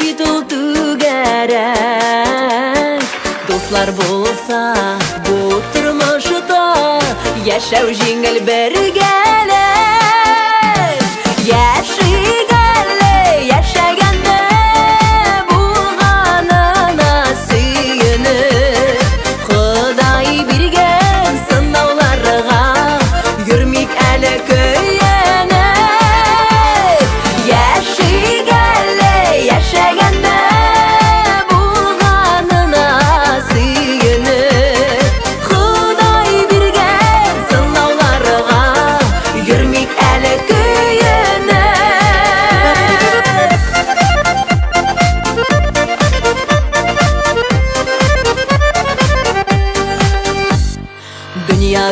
bitul tügerek. Dostlar bolsa bu turmuşda yaşav jingel bergelek. Yaşigale yaşaganda bulganına suyunur. Xuday birgen sınavlarga yürmik ele köyene. Yaşigale yaşaganda bulganına suyunur. Xuday birgen sınavlarga yürmik ele köyene. Dünya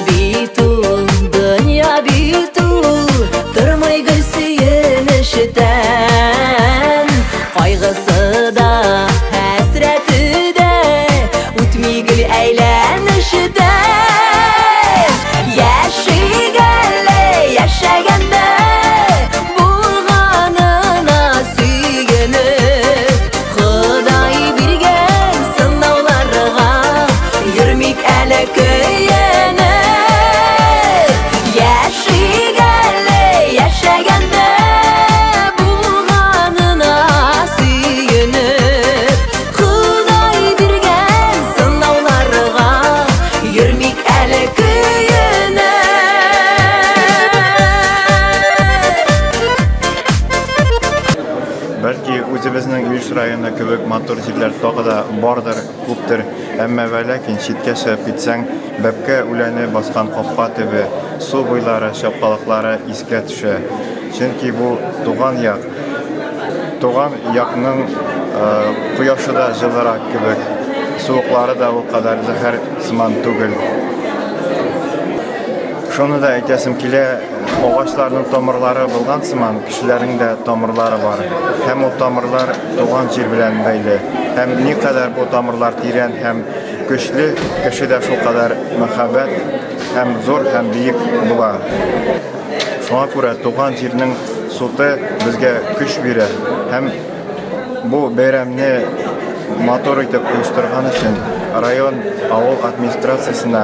bitul, tırmay gül süyünüşten. Kaygısı da, hasreti de, utmi gül eğlenişten. Yaşigale yaşaganda bulganına suyunur. Xuday birgen sınavlarga yürmik ele köyene. Yaşigale yaşaganda bulganına suyunur. Xuday birgen sınavlarga yürmik ele köyene. Belki o'zimizning Uyush rayonida ko'p motor yerlar tog'ida bordir, ko'pdir. Ammo lekin chetga chiqib ketsang, babka ularni bosgan qopqa tubi, suv bo'ylari, shapqaloqlari esga tusha. Chunki bu tug'an yoq. Tug'an yoqning quyoshida jildirak ko'p, sovuqlari da o kadar zahar siman tugul. Şunu da aytasim kile, ağaçlarning tomirlari bo'lgan siman, kishilarning da tomirlari bor. Hem o tomirlar tug'an yer bilan bog'li. Hem ne kadar bu tomirlar teran, hem kuchli, kishida shu qadar muhabbat, hem zo'r, hem buyuk bo'lar. Shunga ko'ra tug'an yerning suti bizga kuch beradi. Hem bu bayramni motor etib uyushtirgan uchun rayon avul administratsiyasına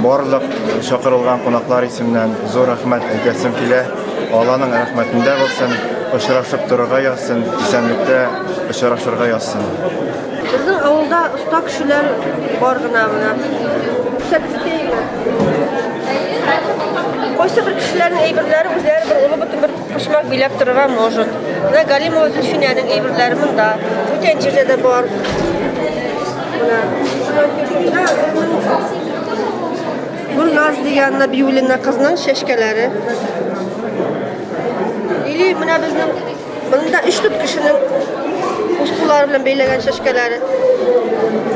barliq chaqirilgan qo'noqlar ismidan zo'r rahmat aytasim kela. Allohning rahmatida bo'lsin, uchrashib turga yozsin, esenlikda uchrashirga yozsin. Bizning avulda usta kishilar borgina buni. Qo'ysa bir kishilarning aybirlari o'zlari bir ulu butun bir qishmoq bilab turgan mavjud. Mana Galimova Zulfinaning aybirlari bunda. Butun yerda bor. Bu Naz deganna Biyulina qizning shashkalari. Ili mana bizning bunda 3-4 kishining uskular bilan beylagan shashkalari.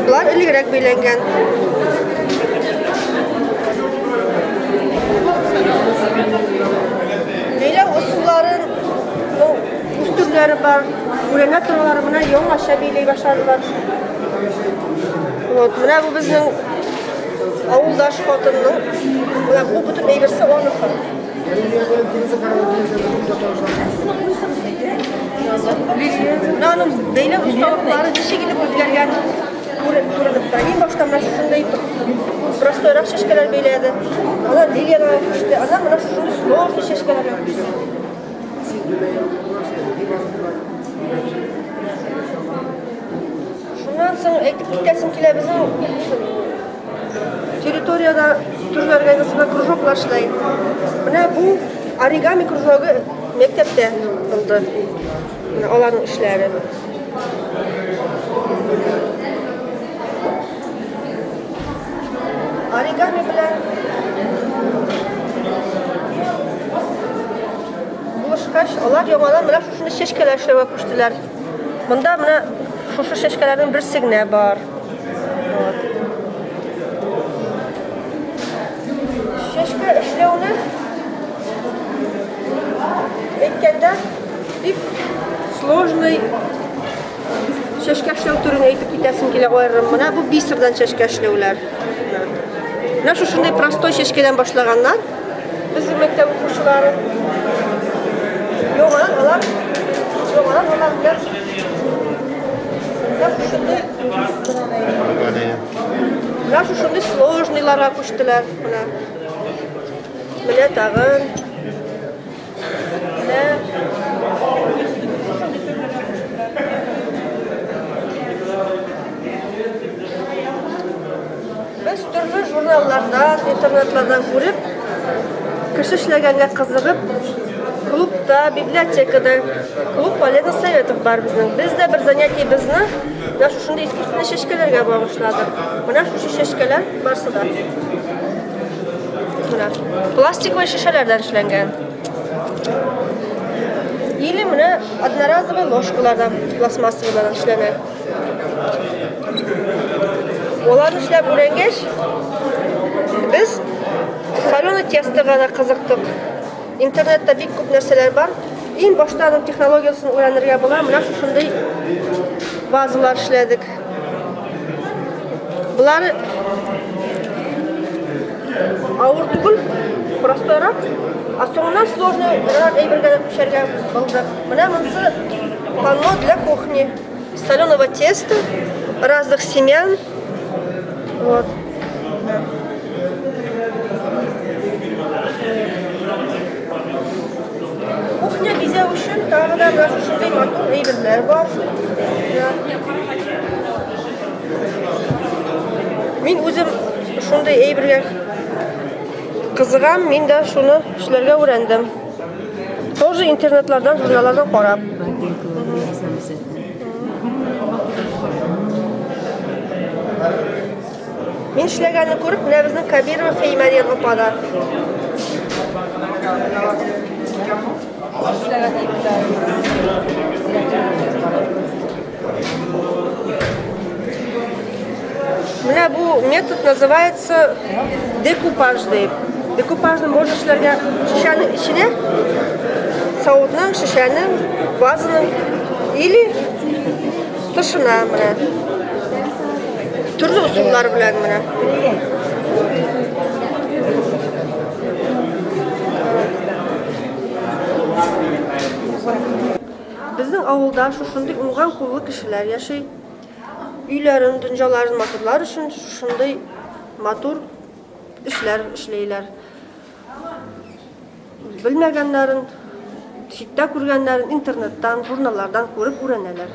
Bular ilgiraq beylangan. Leyla uskuların usturları var. Buraya turları buna yoğun aşağı beyley başladılar. Buna bu bizning avuldaş xotinning buna bu bütün eybirsi onu qil. Nanım beyler ustalıkları şekilde o'zgargan ko'rinibdi. En boshdan mana shunday prostoyroq shashkalar beyladi. Ana Liliyalar o'qishdi. Ana mana shunday sложный shashkalar o'qishdi. Shundan so'ng aytib ketasim kelar bizning territoriyada turli organizatsiyalar krujoklar ishlaydi. Mana bu origami krujogi maktabda qildi. Mana ularning ishlari. Origami bilan boshqash ular yo'g'onlar mana shuni shashkalar ishlab o'qishdilar. Bunda mana shu shashkalarning bir signa bor. Shashka ishlovni aytganda bir сложный shashka ishlov turini aytib ketasim kelar o'yrim. Mana bu bisirdan shashka ishlovlar. Mana shunday prostoy shashkadan boshlaganlar. Bizning maktab o'quvchilari Yok alan bilen. Ya şunday. Ya şunday sложныйларга күчтеләр. Менә тагын. Менә biz türlü jurnallardan, internetlardan görüp, kişi işlегәнгә кызыгып, klubda, библиотекада, клуб полезных советов бар безнең. Без дә бер занятиебезне шушында искусственный шешкәләргә багышладык. Менә шушы шешкәләр барсы да. Менә пластиковый шешәләрдән эшләнгән. Или менә одноразовый ложкалардан, пластмассовыйдан эшләнә. Оларны эшләп үрәнгәч, без соленый тестога да кызыктык. Интернетта бик күп нәрсәләр бар. Иң башта аның технологиясын өйрәнергә була. Менә шушындай вазалар эшләдек. Булар авыр түгел, просторак, а соңыннан сложный әйбергә күчәргә булдык. Менә монысы панно для кухни. Из соленого теста, разных семян. Вот. Кухня безе үшін тағы да шушындай матур әйберләр бар. Мин үзем шундай әйбергә кызыгам, мин дә шуны эшләргә өйрәндем. Тоже интернетлардан, журналлардан карап. Мин эшләгәнне күреп, менә безнең Кабирова Фәймәрият апада. Менә бу метод называется декупаж дип. Декупажны можно эшләргә шешәнең иченә савытның, шешәнең, вазаның или тышына менә. Төрле усуллар белән менә. Безнең авылда шушындай уңган куллы кешеләр яшый. Өйләрен, дөньяларын матурлар өчен шушындай матур эшләр эшләйләр. Белмәгәннәрен, читтә күргәннәрен интернеттан, журналлардан күреп өйрәнәләр.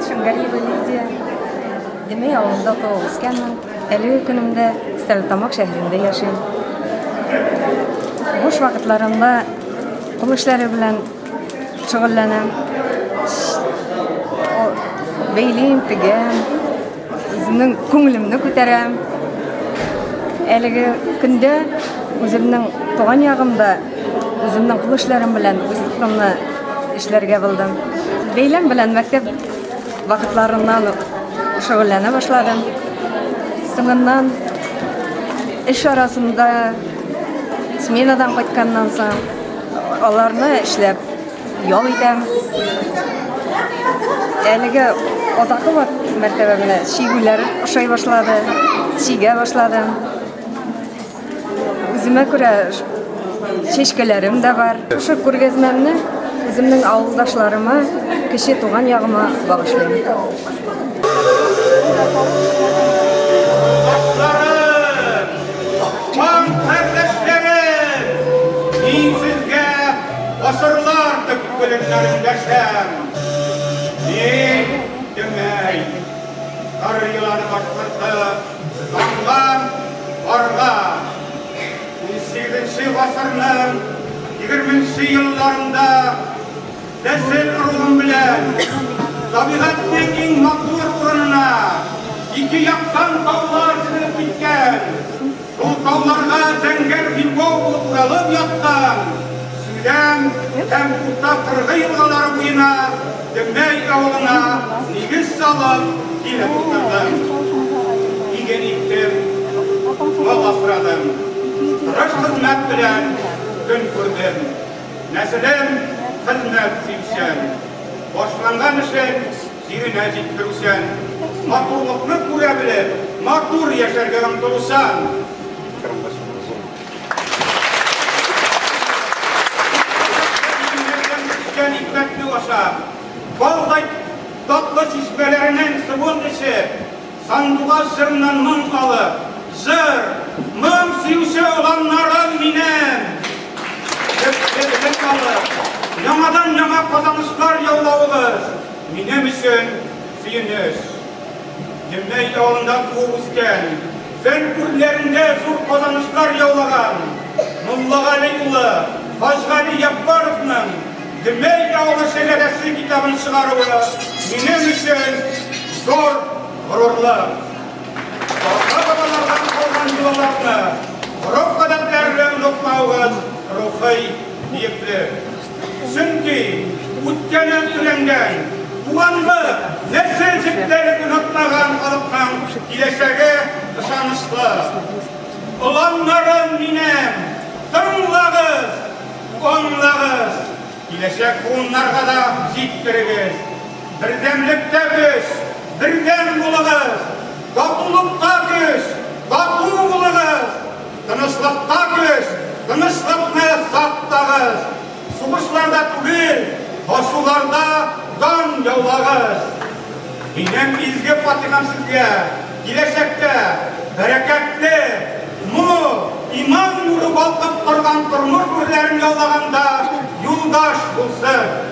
Шангариева Лидия. Демей авылда туып үскәнмен. Әлеге көнемдә Стәрлетамак шәһәрендә яшим. Буш вакытларымда кул эшләре белән шөгыльләнәм. Бәйлим, тегәм, үземнең күңелемне күтәрәм. Әлеге көндә үземнең туган ягымда үземнең кул эшләрем белән үз эшләргә булдым. Бәйләм белән мәктәп вакытларыннан шөгыльләнә башладым. Соңыннан эш арасында сменадан кайтканнан соң аларны эшләп ял итәм. Әлеге атакы мәртәбә белән чигүләр ошай башлады, чигә башладым. Үземә күрә чәчкәләрем дә бар. Шушы күргәзмәмне үземнең авылдашларыма, кече туган ягыма багышлыйм. Asırlar tüpkülünlerindəşəm. Demək, qar yılanı başqırtıb, qanğan, qarğa. 18-ci asırın 20-ci yıllarında dəsil ruhum bilən tabiatın eng matur urununa iki yaktan tağlar çırıb bitken, şol tağlarga zəngər bilbov quralıb yattan Südəm həm Urta Qırğı yılğaları boyuna Demək avlına nigiz salıb yine tutturdum. Igen iktim, mal asradım. Tırış hizmet bilen gün kürdüm. Нәселем хезмәт сөйсән, башланган эшен җиренә җиткерүсән, матурлыкны күрә белеп, матур яшәргә омтылсаң. Икмәкне ашап, балдай татлы чишмәләреннән суын эчеп, сандугаш җырыннан моң алып, җыр, моң сөюче уланнарым минем. Яңадан яңа казанышлар яулавыгыз, минем өчен сөенеч. Җәмәй авылында туып үскән, фән күрләрендә зур казанышлар яулаган Муллагали улы Хажгали Яббаровның Җәмәй авылы шәһәрәсе китабын чыгаруы минем өчен зур горурлык. Ата-бабалардан калган йолаларны, гореф-гадәтләрне оныtмаугыз рухи биеклек. Чөнки үткәнен өйрәнгән, туганлык, нәсел җепләрен онытмаган халыкның киләчәге ышанычлы. Уланнарым минем, тыңлагыз, аңлагыз, киләчәк буыннарга да җиткерегез. Бердәмлектә көч, бердәм булыгыз, татулыкта көч, тату булыгыз, тынычлыкта көч, тынычлыкны сактагыз. Сугышларда түгел, ачуларда дан яулагыз. Минем изге фатихам сезгә, киләчәктә бәрәкәтле, мул, иман нуры балкып торган тормыш үрләрен яулаганда юлдаш булсын.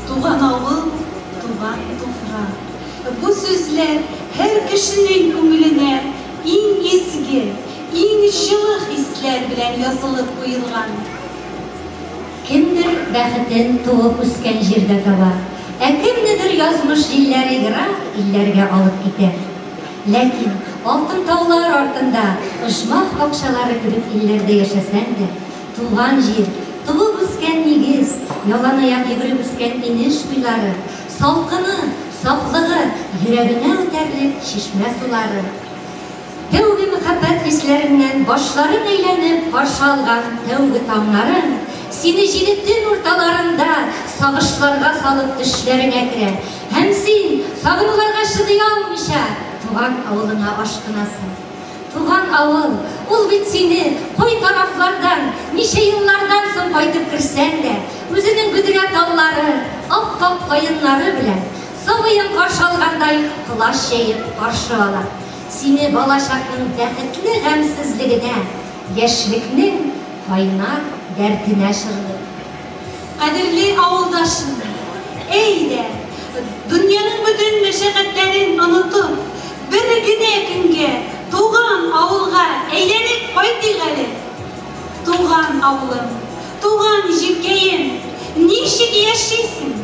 Туган авыл, туган туфрак. Bu sözler her kişinin күңеленә иң изге, иң җылы хисләр белән язылып куелган. Кемдер бәхетен туып үскән җирдә таба, кемнедер язмыш җилләре ерак илләргә алып китә. Ләкин алтын таулар артында ышмак бакчалары кебек илләрдә яшәсәң дә, туган җир, туып үскән нигез, ялан аяк йөгереп үскән инеш буйлары, салкыны, сафлыгы, йөрәгенә үтәрлек чишмә сулары. Тәүге мәхәббәт хисләреннән башларын әйләнеп каршы алган тәүге таңнарын, сине җиде төн урталарында сагышларга салып төшләреңә керә. Һәм син сагынуларга чыдый алмыйча туган авылыңа ашкынасың. Туган авыл, ул бит сине кой тарафлардан, ничә еллардан соң кайтып керсәң дә, үзенең бүдрә таллары, ап-ак каеннары белән, сабыйын каршы алгандай кылаш җәеп каршы ала. Сине балачакның бәхетле гамсызлыгына, яшьлекнең кайнар дәртенә шырлы. Кадерле авылдашым, әйдә, дөньяның бөтен мәшәкатьләрен онытып, бер генә көнгә туган авылга әйләнеп кайтыйк әле. Туган авылым, туган җиркәем, ничек яшисең?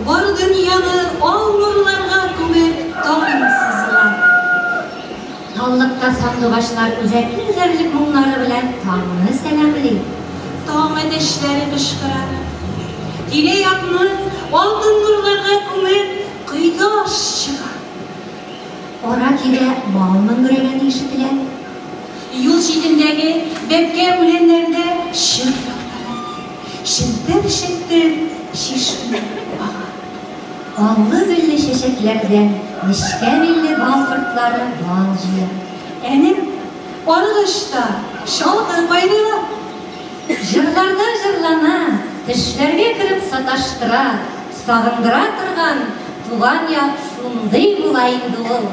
Бар дөньяны ал нурларга күмеп таң сызган. Таллыкта сандугачлар үзәкле җирлек моңнары белән таңны сәламлый. Таң әдәшләре кышкыра. Тирә-якны алтын нурларга күмеп кыйгаш чыга. Ара-тирә мал мөңгерәгәне ишетелә. Юл читендәге бәбкә үләннәрдә шыр яктара. Шентер-шентер шишмә ага. Аллы-гөлле чәчәкләрдән нечкә билле бал кортлары бал җыя. Әнем аргышта шалкы кайнала. Җырларда җырлана, төшләргә кереп саташтыра, сагындыра торган туган як шундый була инде ул.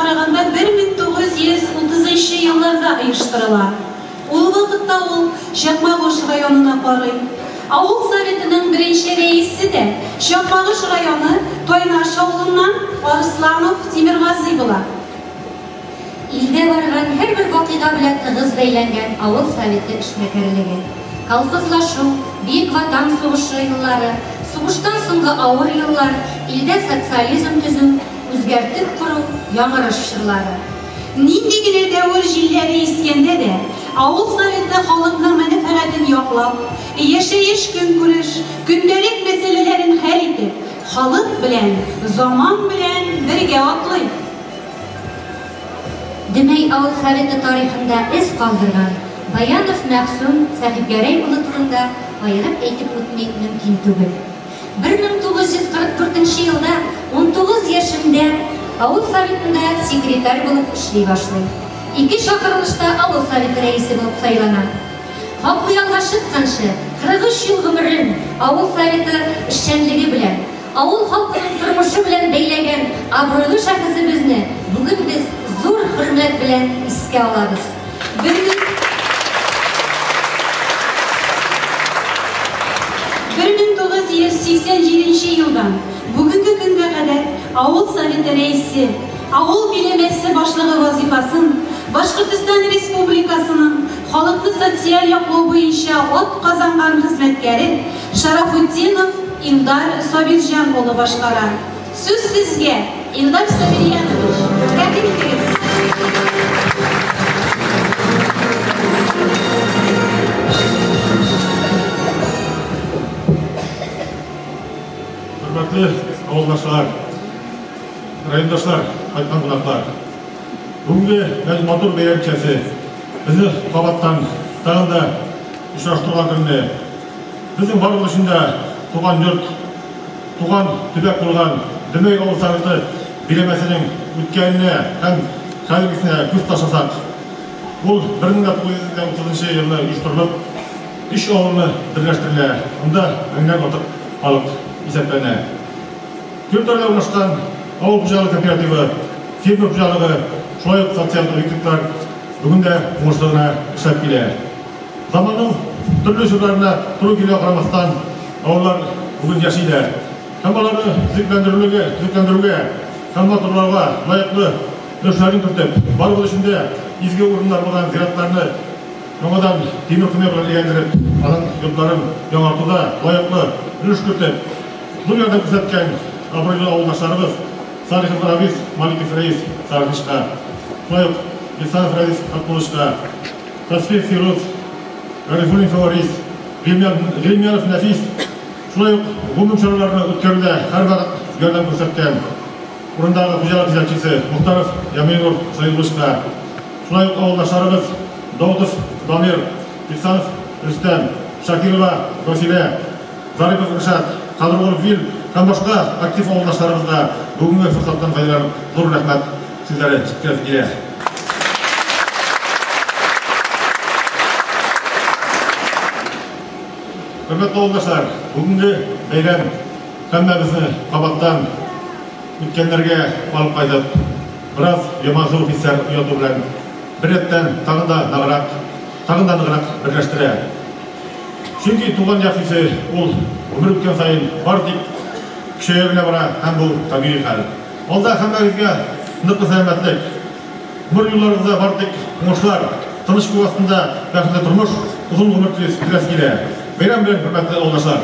караганда 1930 елларда оештырыла. Ул вакытта ул Чакмагыш районына карый. Авыл советының беренче рәисе дә Чакмагыш районы Тойнаш авылыннан Арсланов Тимиргазый була. Илдә барган һәрбер вакыйга белән тыгыз бәйләнгән авыл советы эшмәкәрлеге, колхозлашу, Бөек Ватан сугышы еллары, сугыштан соңгы авыр еллар, илдә социализм төзү, үзгәртеп кору, яңарыш чорлары. Нинди генә дәвер җилләре искәндә дә, авыл советы халыкның мәнфәгатен яклап, яшәеш көнкүреш, көндәлек мәсьәләләрен хәл итеп, халык белән, заман белән бергә атлый. Дөмәй авыл советы тарихында эз калдырган Баянов Мәхсүм Сәхибгәрәй улы турында аерып әйтеп үтмәк мөмкин түгел. 1944 елда 19 яшендә авыл советында секретарь булып эшли башлый. 2 чакырылышта авыл советы рәисе булып сайлана. Хаклы ялга чыкканчы 43 ел гомерен авыл советы эшчәнлеге белән, авыл халкының тормышы белән бәйләгән абруйлы шәхесебезне бүген без зур хөрмәт белән искә алабыз. 1987 елдан бүгенге көнгә кадәр авыл советы рәисе, авыл биләмәсе башлыгы вазифасын Башкортстан Республикасының халыкны социаль яклау буенча ат казанган хезмәткәре Шарафутдинов Илдар Сабирҗан улы башкара. Сүз сезгә, Илдар Сабирҗанович. Тәкъдим итегез. Hürmetli avuldaşlar, rayondaşlar, kayıtkan qonaqlar. Бүгінгі мәз матур бәйрәм кәсі бізді қабаттан тағында ұшыраштырған күнде біздің барлық ішінде туған жұрт, туған түбек болған Дөмей ауыл советі билемесінің өткеніне һәм қазіргісіне көз тастасақ, бұл 1930 жылы ұйыштырылып, 3 ауылны бірләштіріле, онда мыңнан артық халық есептәнә. Төртөрле орнашкан ауыл хуҗалыгы кооперативы, фермер хуҗалыгы, шулай ук социалдык объектлар бүгінде уңышлығына эшләп килә. Заманның төрле чорларына туры килә карамастан, авыллар бүген яшиләр. Һәм аларны төзекләндерүгә, һәм матурлауга лаеклы өлешләрен кертеп, барлык эшендә изге урыннар булган зиратларны яңадан тимер көмәк белән әйләндереп, аның йортларын яңартуда лаеклы өлеш кертеп, зур ярдәм күрсәткән абруйлы авылдашларыбыз Салихов Равис, Маликов Раис Саргышка, шулай ук Исанов Раис Акбулышка, Тасфиев Фирус, Гарифуллин Фаворис, Гримянов Нафис, шулай ук гумум чараларны үткәрүдә һәрвакыт ярдәм күрсәткән урындагы хуҗалык җитәкчесе Мухтаров Яминур Саилбышка, шулай ук авылдашларыбыз Даутов Дамир, Исанов Рөстәм, Шакирова Василия, Зарипов Ришат, Кадыргулов Вил һәм башка актив авылдашларыбызга бүгенге форсаттан файдаланып зур рәхмәт сүзләре җиткереп килә. Хөрмәтле авылдашлар, бүгенге бәйрәм һәммәбезне кабаттан үткәннәргә алып кайтып, бераз яман-зур хисләр уяту белән бер рәттән тагын да ныграк берләштерә. Чөнки туган яфисе ул гомер үткән саен бар тик көчәя генә бара һәм бу табигый хәл. Алда һәммәгезгә ныклы сәламәтлек, гомер юлларыгызда бар тик уңышлар, тыныч күк астында бәхетле тормыш, озын гомер теләсе килә. Бәйрәм белән, хөрмәтле авылдашлар.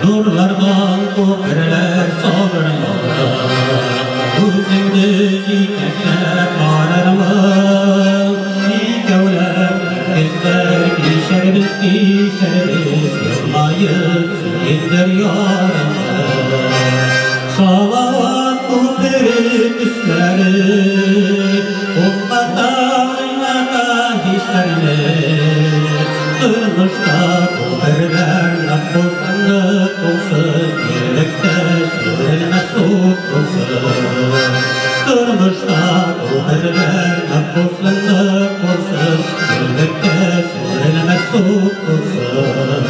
Nurlardan köprüler sallanır, Üzümde çiçekler pararlar, İkevler kızlar gişeriz, Yılmayıp sizler yaranlar. Salavat köprü üstleri, Ummata hislerini, Durmuşta köprüler nakbozlanır olsun, Birlikte sürülme soğuk olsun. Durmuşta köprüler nakbozlanır olsun, Birlikte sürülme soğuk olsun.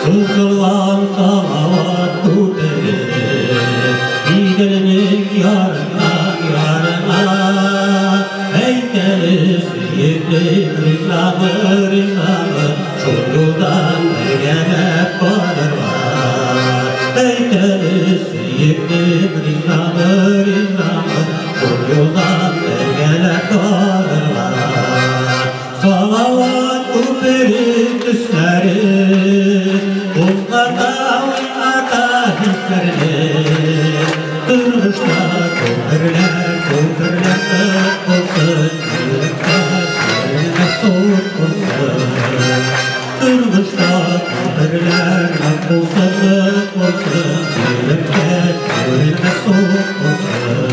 Sızılan salavat köprü, Gidelim yarına, Heykeliz yiğitlik rizamı, Çocuktan gene bağır var. Heykeliz yiğitlik rizamı, Çocuktan gene bağır var. Salavat köprü üstleri, Bunlarda oynata hislerini, Durmuşta köprüler olsun, Birlikte sürülme soğuk olsun. Durmuşta köprüler olsun, Birlikte sürülme soğuk olsun.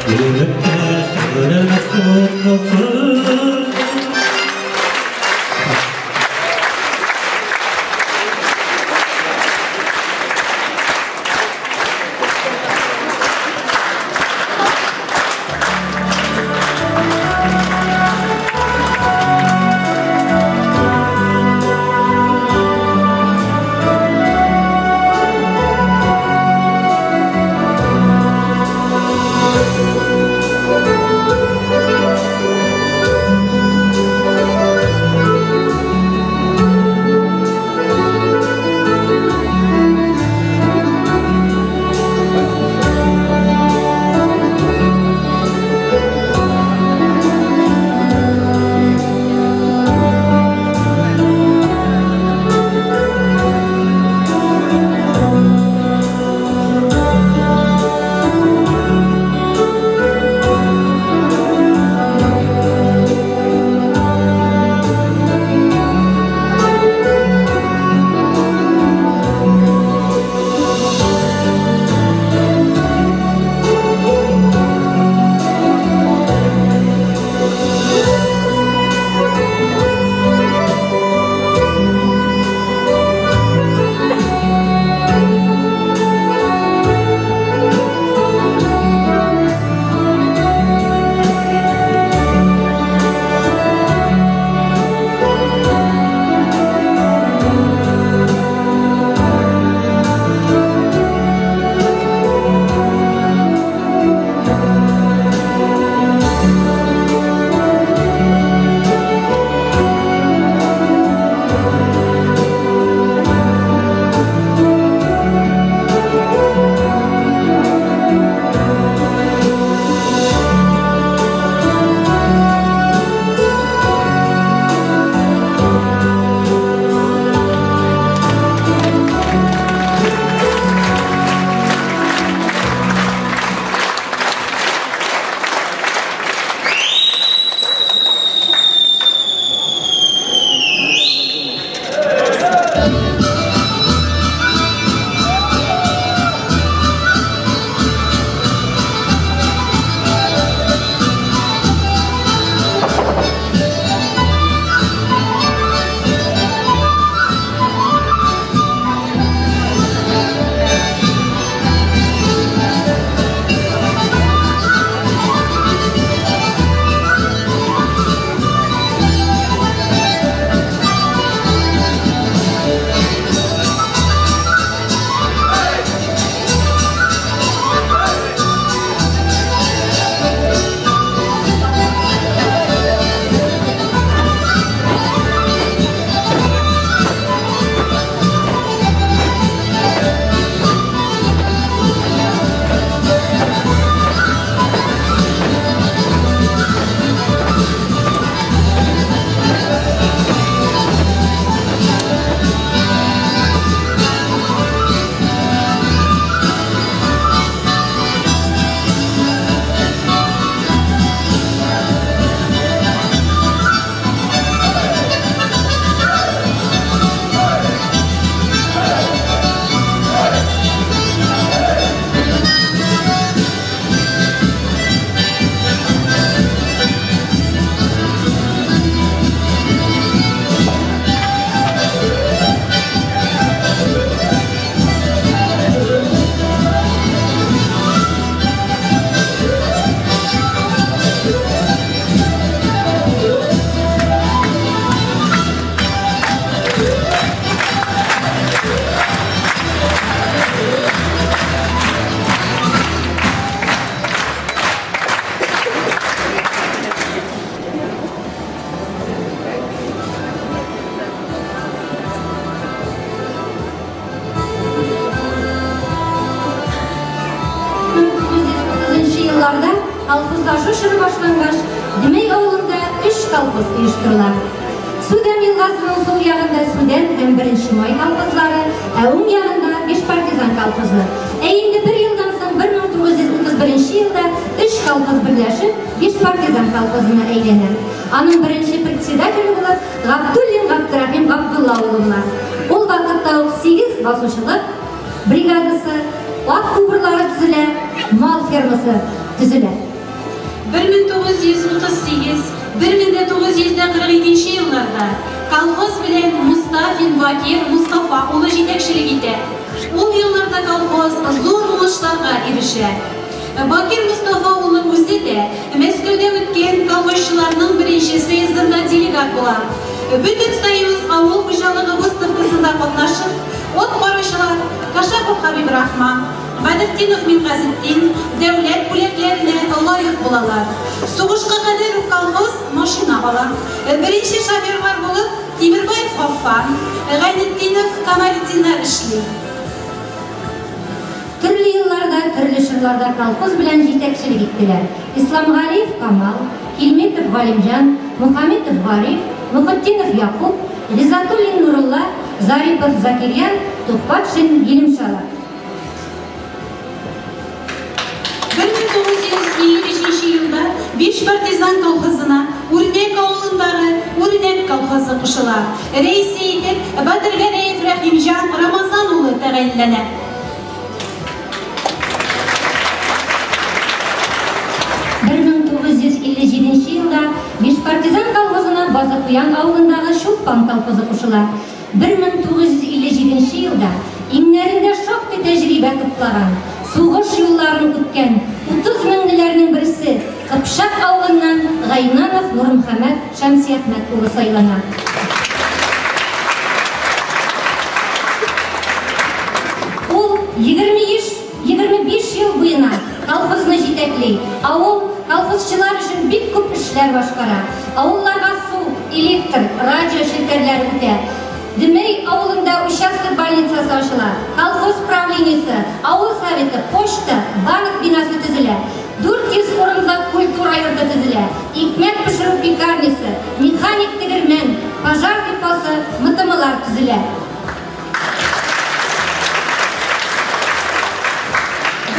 Birlikte sürülme soğuk olsun. тапшыры башлангач, Дүмәй авылында 3 колхоз оештырыла. Сүдән елгасының сул ягында Сүдән һәм 1 май колхозлары, ә уң ягында 5 партизан колхозы. Инде 1 елдан соң 1931 елда 3 колхоз берләшеп 5 партизан колхозына әйләнә. Аның беренче председателе булып Габдуллин Габдрахим Габдулла улы. Ул вакытта 8 басучылык бригадасы, ат кубырлары төзелә, мал фермасы төзелә. 1938-1942 елларда колхоз белән Мустафин Бакир Мустафа улы җитәкчелек итә. Ул елларда колхоз зур уңышларга ирешә. Бакир Мустафа улы үзе дә Мәскәүдә үткән колхозчыларның беренче съездында делегат була. Бөтен союз авыл хуҗалыгы выставкасында катнашып, от баручылар Кашапов Хабиб Рахман, Бадретдинов Мингазетдин дәүләт бүләкләренә лаек булалар. Сугышка кадәр колхоз машина ала. Беренче шоферлар булып Тимербаев Хаффан, Гайнетдинов Камалетдиннар эшли. Төрле елларда, төрле чорларда колхоз белән җитәкчелек иттеләр. Исламгалиев Камал, Килметов Галимҗан, Мөхәммәтов Гариф, Мөхәттинов Якуб, Ризатуллин Нурулла, Зарипов Закирия, Тухпатшин Гилемшала. 1955 елда 5 партизан колхозына Үрнәк авылындагы Үрнәк колхозы кушыла. Рәисе итеп Бадыргәрәев Рәхимҗан Рамазан улы тәгаенләнә. 1957 елда 5 партизан колхозына Базыкуян авылындагы Шулпан колхозы кушыла. 1957 елда иңнәрендә шактый тәҗрибә туплаган, сугыш юлларын үткән 30 меңләрнең берсе Кыпшак авылыннан Гайнанов Нурмөхәммәд Шәмсиәхмәт улы сайлана. Ул 25 ел буена колхозны җитәкли. Авыл колхозчылар өчен бик күп эшләр башкара. Авылларга су, электр, радио шелтәрләре үтә. Дүмәй авылында участок больницасы ачыла. Колхоз правлениесе, авыл советы, почта, банк бинасы төзелә. 400 урынлык культура йорты төзелә. Икмәк пешерү пекарнясы, механик тегермән, пожар депосы, мытымылар төзелә.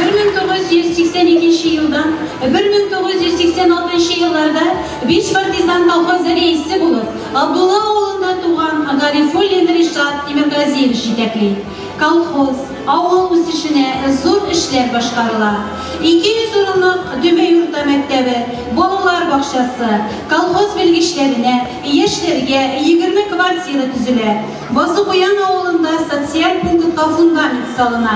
1982 елдан 1986 елларда 5 партизан колхозы рәисе булып, Абдулла авылында туган Гарифуллин Ришат Тимиргазиевич җитәкли. Колхоз, авыл үсешенә зур эшләр башкарыла. 200 урынлык Дүмәй урта мәктәбе, балалар бакчасы, колхоз белгечләренә, яшьләргә 20 квартира төзелә. Базыкуян авылында социаль пунктка фундамент салына.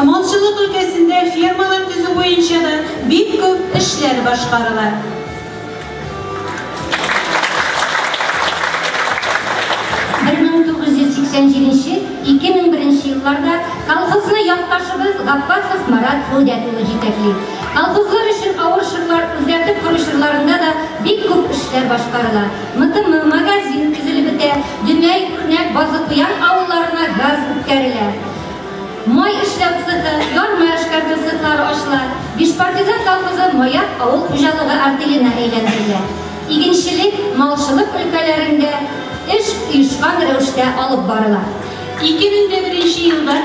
Малчылык өлкәсендә фермалар төзү буенча да бик күп эшләр башкарыла. 1987-2001 елларда колхозны якташыбыз Гаппасов Марат Фудят улы җитәкли. Колхозлар өчен авыр чорлар үзгәртеп кору чорларында да бик күп эшләр башкарыла. МТМ магазин төзелеп бетә, Дүмәй, Үрнәк, Базыкуян авылларына газ үткәрелә. Май эшләү цехы, ярма эшкәртү цехлары ачыла. 5 партизан колхозы Маяк авыл хуҗалыгы артеленә әйләндерелә. Игенчелек, малчылык өлкәләрендә эш оешкан рәвештә алып барыла. 2001 елда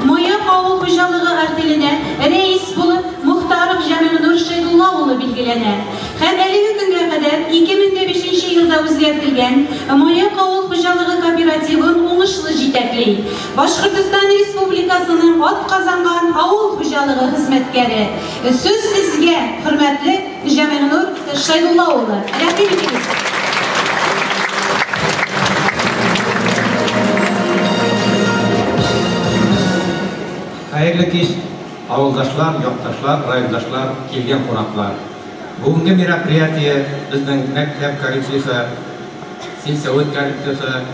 Маяк авыл хуҗалыгы артеленә рәис булып Мухтаров Җәмилнур Шәйдулла улы билгеләнә. Һәм әлеге көнгә кадәр 2005 елда үзгәртелгән Маяк авыл хуҗалыгы кооперативын уңышлы җитәкли. Башкортстан Республикасының атказанган авыл хуҗалыгы хезмәткәре. Сүз сезгә, хөрмәтле Җәмилнур Шәйдулла улы. Рәхим итегез. Хәерле кич, авылдашлар, якташлар, райондашлар, килгән кунаклар. Бүгенге мероприятие безнең мәктәп коллективы, сельсовет коллективы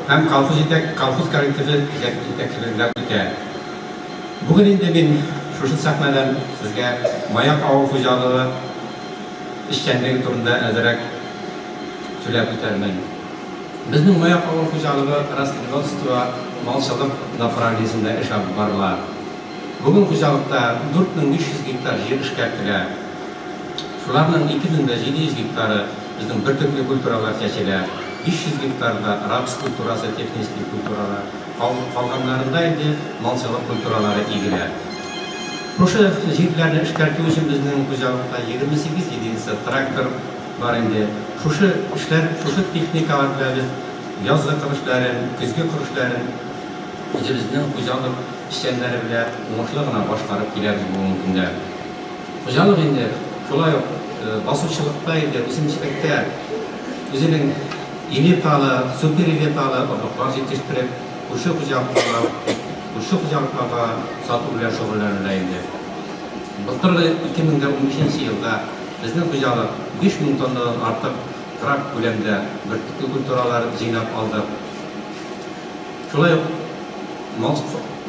һәм колхоз коллективы җитәкчелегендә үтә. Бүген инде мин шушы сәхнәдән сезгә Маяк авыл хуҗалыгы эшчәнлеге турында әзрәк сөйләп үтәрмен. Безнең Маяк авыл хуҗалыгы растроительство, малчылык направлениесендә эш алып барыла. Бүген хуҗалыкта 4300 гектар җир эшкәртелә. Şularning 2700 гектары bizning bir turli kulturalar chechila, 500 gektarda raps kulturasi, texnik kulturalar, qolganlarında endi malchilik kulturalari egilar. O'sha yerlarni ishlarga uchun bizning xo'jalikda 28 traktor bor endi. O'sha ishlar, o'sha texnikalar bilan biz yozgi qilishlarin, kuzgi qilishlarin bizning xo'jalik ishchilari bilan o'ng'ishligina boshqarib kelamiz bugungi kunda. Xo'jalik endi şolay basuvchilikda endi o'simlikda o'zining inetali, super inetali oziqlar yetishtirib, o'sha xo'jaliklarga sotuv bilan shug'ullanadi. Былтыр 2015 yılda bizning xo'jalik 5000 tonnadan ortiq trak ko'lamda bir kulturalar jilab oldi. Şolay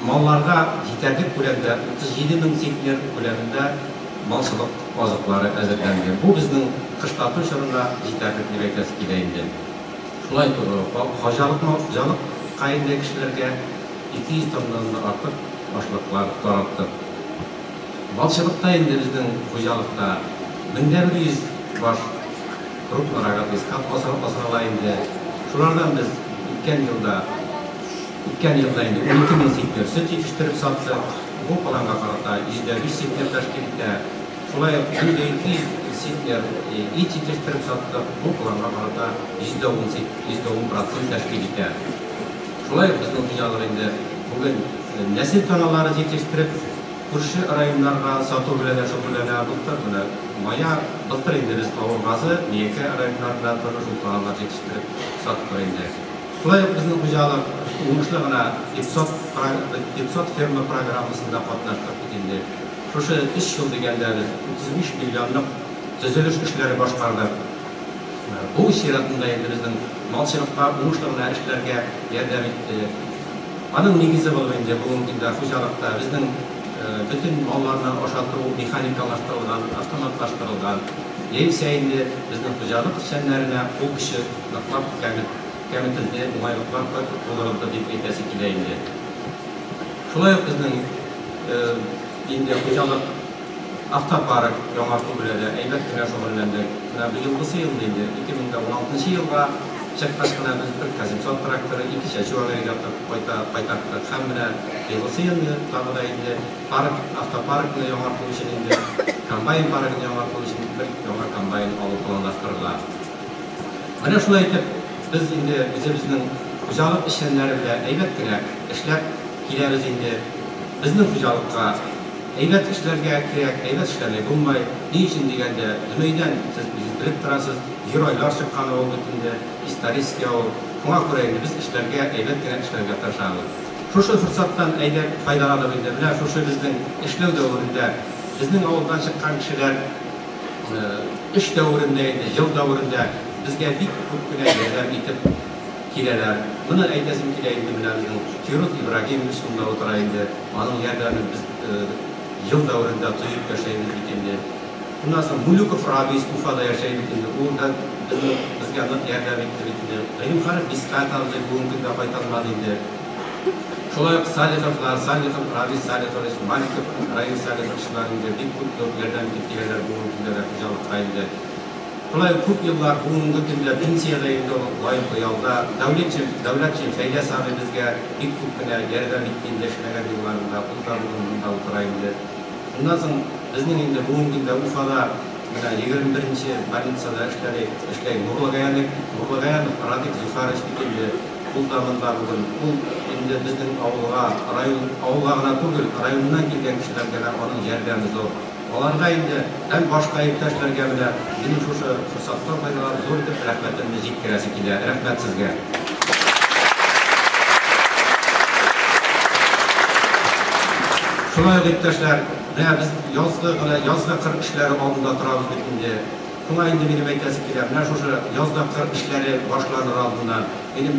mallarga yetarli ko'lamda 37 000 gektar ko'lamida malchilik oziqlari әзерләнгән. Bu bizning qishloq shirida yetarli deb aytasi kelaydi. Şolay xo'jalik qayinda kishilarga 200 tonnadan ortiq boshliqlar taratdi. Malchilikda endi bizning xo'jalikda 1100 bosh gruppalarga iskat osalayında. Şulardan biz o'tgan yilda endi 12 000 gektar süt yetishtirib satdik. Bu planga qarata %5 sektor tashkil etdi. Şolay 200 sektor it yetishtirib satdik. Bu planga qarata %10% tashkil etdi. Şolay bizning xo'jalik endi bugun nesil kanalları yetishtirib Kurshi rayonlarga sotuv bilan shug'ullanadi. Maya былтыр endi biz To'g'rig'asi, Neka rayonlarida turli kanallar yetishtirib sotib turibdi. Şolay bizning xo'jalik o'ng'ishligina iqtisod ferma programmasida qatnashib ketdi. O'sha 3 yil deganda 35 millionlik tuzilish ishlari boshqardi. Bu ish yaratganda endi bizning malchilikqa o'ng'ishligina ishlarga yordam etdi. Aning negizi bo'lganda bugungi kunda xo'jalikda bizning bütün mallarni oshatiruv mexanikalashtirilgan, avtomatlashtirilgan. Yevsayni bizning xo'jalik ishchilariga bu kishi naqlab kamitildi, umayliklar qo'llanildi deb aytasi kelaydi. Shulay bizning endi xo'jalik avtopark yangartuv bilan aybatgina shug'ullandik. Bu yilgisi endi 2016-yilga Çaktaşkına biz bir kazimsot traktörü, 2 şaşıvaları yaptık, paytaktık. Hem bile yılgısı yılını tağıda indi, avtoparkını yangartuv için indi, kombayn parkını yangartuv için bir yangar kombayn alıp planlaştırırlar. Bana şunu aytıp, biz indi bizning xo'jalik ishchilari bilan aybatgina ishlab kelamiz endi. Bizning xo'jalikqa aybat ishlarga kerak, aybat ishlarga bo'lmay, ne uchun deganda dunyodan siz bilib turasiz, giroylar chiqqan o'g'itinde istoriskiya buna ko'ra endi biz ishlarga aybatgina ishlarga tirishamiz. Shu fursatdan aydab foydalanib endi bilan shu bizning ishlav davrida bizning ovuldan chiqqan kishilar ish davrida endi yil davrida bizga ko'pgina yordam etib keladilar. Buni aytasim kelaydi bilan bizning Firuz Ibragimovich bunda o'tiraydi. Uning yordamini biz yıl davrında tuyup yaşayabilir endi. Bundan sonra Mulukov Rabiz Ufada yaşayabilir endi. Orada bizga yardım etdi endi. Benim qarab isqatamızı bugun kunda qaytarmadi endi. Şolay Salihovlar, Rabiz Salihovlar, Malikov rayon Salihovlarning deb ko'p yardım etdilar bugun kunda xo'jalik qayda. Şolay ko'p yillar bugungi kunda pensiyada endi loyiq yolda davlatchi faydasi bizga ko'pgina yardım etdi ishlagan yillarida bunda o'tiraydi. Bundan so'ng bizning endi bugungi kunda Ufada 21-chi больницада ishlay Nurlagayanov Radik Zufarovich endi bu damında bugun bu endi bizning avulga g'ana tugul rayondan kelgan kishilarga uning yordami zo'r. Olarga endi hem boshqa yurtdoshlarga bilan mening shu fursatdan foydalanib zo'r deb rahmatimni yetkazasi keladi. Rahmat sizga. Shulay yurtdoshlar, biz yozda qir ishlari oldida turamiz endi. Buna endi benim aytasi keladi. Mana shu yozda qir ishlari boshlanir oldidan benim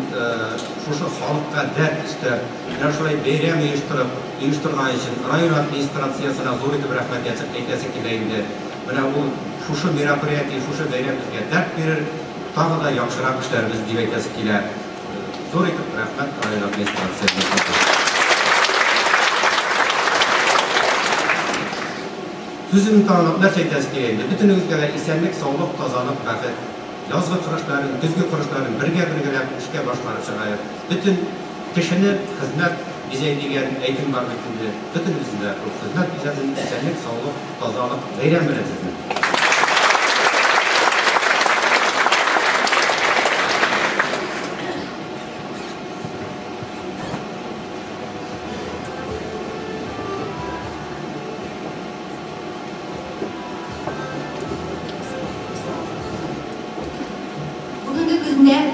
shu xalqqa dard istab, mana shulay bayram uyushtirgan uchun rayon administratsiyasına zo'r deb rahmat aytasi keladi. Mana bu shu merapariya, shu bayram bizga dard berir, tag'ida yaxshiroq ishlar biz deb aytasi keladi. Zo'r deb rahmat rayon administratsiyasiga. Tüzüm tanınıp нәрсе tezkireyinde. Bütünüzge de isenlik, sağlık, tazanıp, baqet, yazgı kırışların, düzgü kırışların birge işke başlarıp çıkayır. Bütün kişini hizmet bize diyen eğitim var bütünde. Bütün bizimle hizmet bize isenlik, sağlık, tazanıp, beyren bilen sizin.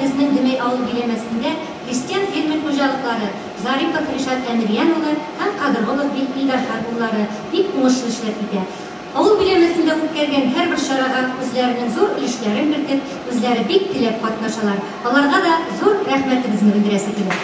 Bizning Demey Avul bilemesinde Hristiyan fermer hocalıkları Zaripov Rishad Emiryanulu hem Qadırgulov Ilgar Xarbullari bek uңushli ishlab edi. Avul bilemesinde o'tkazgan har bir sharaga o'zlarining zo'r ulushlarini kiritib, o'zlari bek tilab qatnashalar. Ularga da zo'r rahmatimizni bildirasi keladi.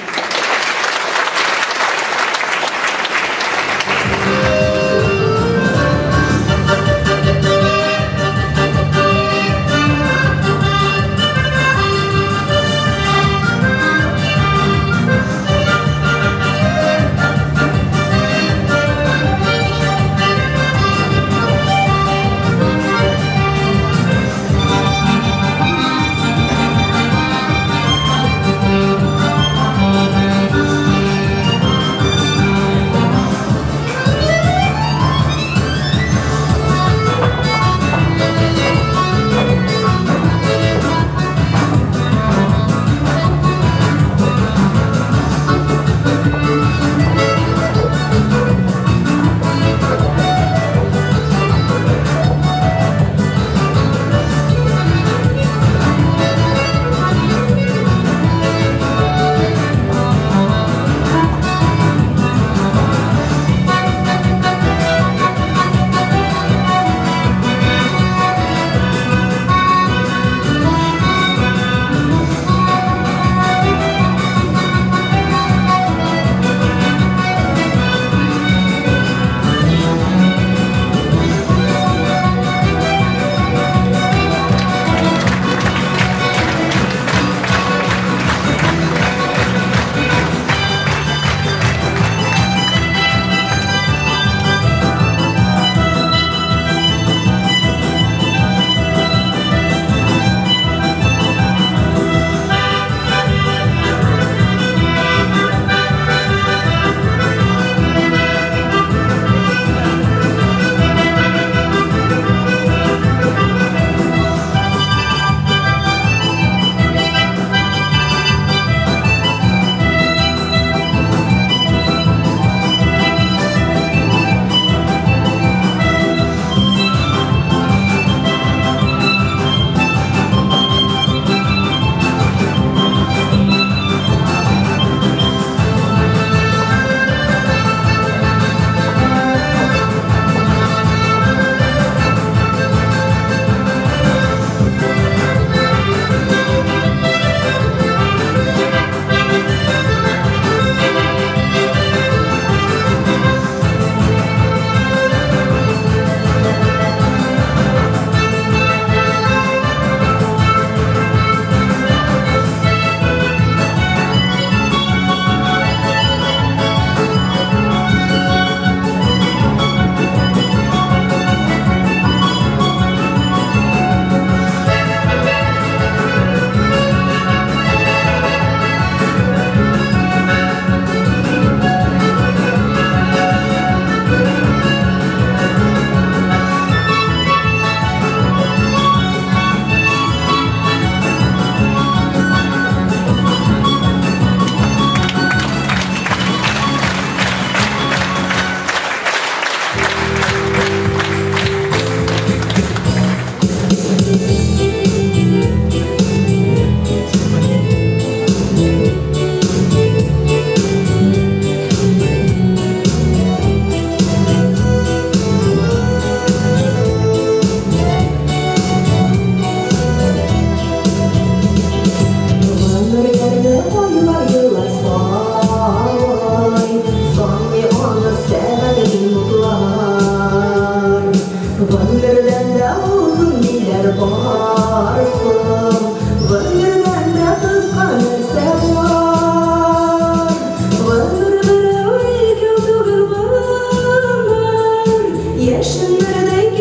Yaşın nerede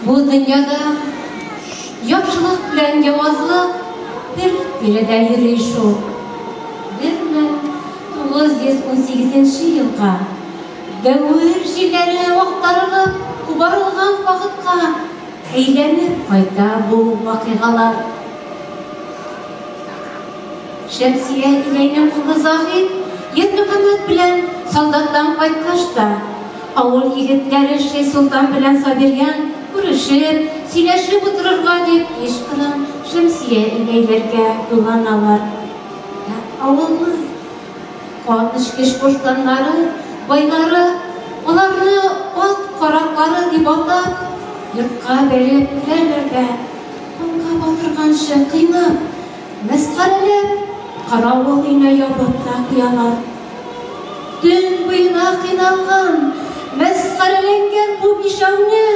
Bu dünyada yaxşılık bilen yavazlık bir birede yürüyüşü. 1918 yılga dövür jilleri vaqtarılıp kubarılgan vaqıtqa eylenip qayta bu vakigalar. Şemsiye ileynin kulu Zahid Yetmuhammed bilen soldattan qaytkaşta avul yigitleri Şeyh Sultan bilen Sabiryan kuruşup, sileşip otururga dep iş kılan Şemsiye ileylerge dolanalar. Avullu Qatışkeş boşlanları, bayları, onlarını ot korakları dip atap, yurtqa berip birerlerge onga batırganşı kıynap, meskarelep, karavul ine yapıpta kıyalar. Dün buyuna kıynalgan, meskarelengen bu bişavni,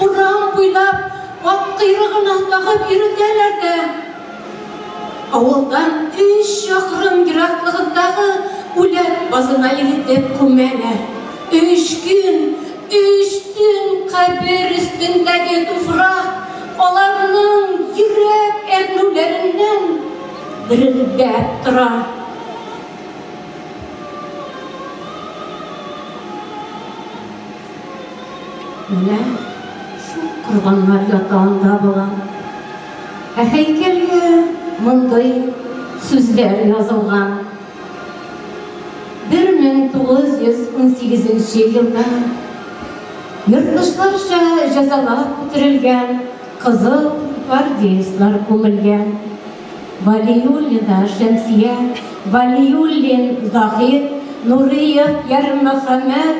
Uram buylap, at kıyrığına takıp yürüterlerdi. Avuldan 3 şakırım yiraklığındağı ulet bazına iritip kumeler. 3 gün, 3 gün kabir üstündeki tufrak, onların yürek ernulerinden dirildep durar. Mine şu kurbanlar yatağında bulan heykelge mınday sözler yazılgan. 1918 yılda yurttaşlarca cezalap bitirilgen kızıl gvardiyaslar көмілген. Valiyullina Şemsiye, Valiyullin Zahid, Nuriyev Yarmuhammed,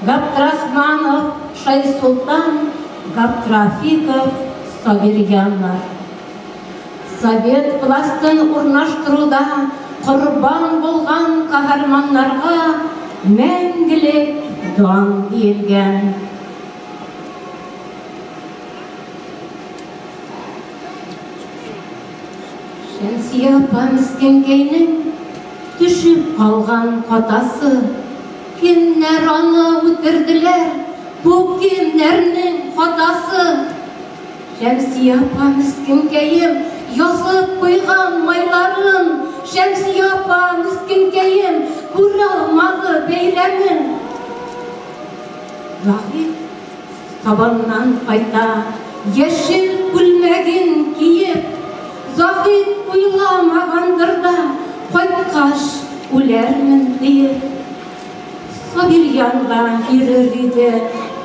Gabdrahmanov Şeyh Sultan, Gabdrafikov Sabiryanlar. Sovet властын урнаштыруда құрбан болған қаһарманларға мәңгілік дан берген. Şemsiye apam iskengeynin Düşüp kalgan katası, kimler onu öldürdüler, bu kimlerinin hatası? Şemsiye apa miskinkeyim, yazıp koygan mayların, Şemsiye apa miskinkeyim, kuralmadı beyremin. Zahid tabandan kayta, yeşil gülmegin giyip, Zahid uyulamagandır da, koytkaş ulermin deyip. Sabir yandan yürür idi,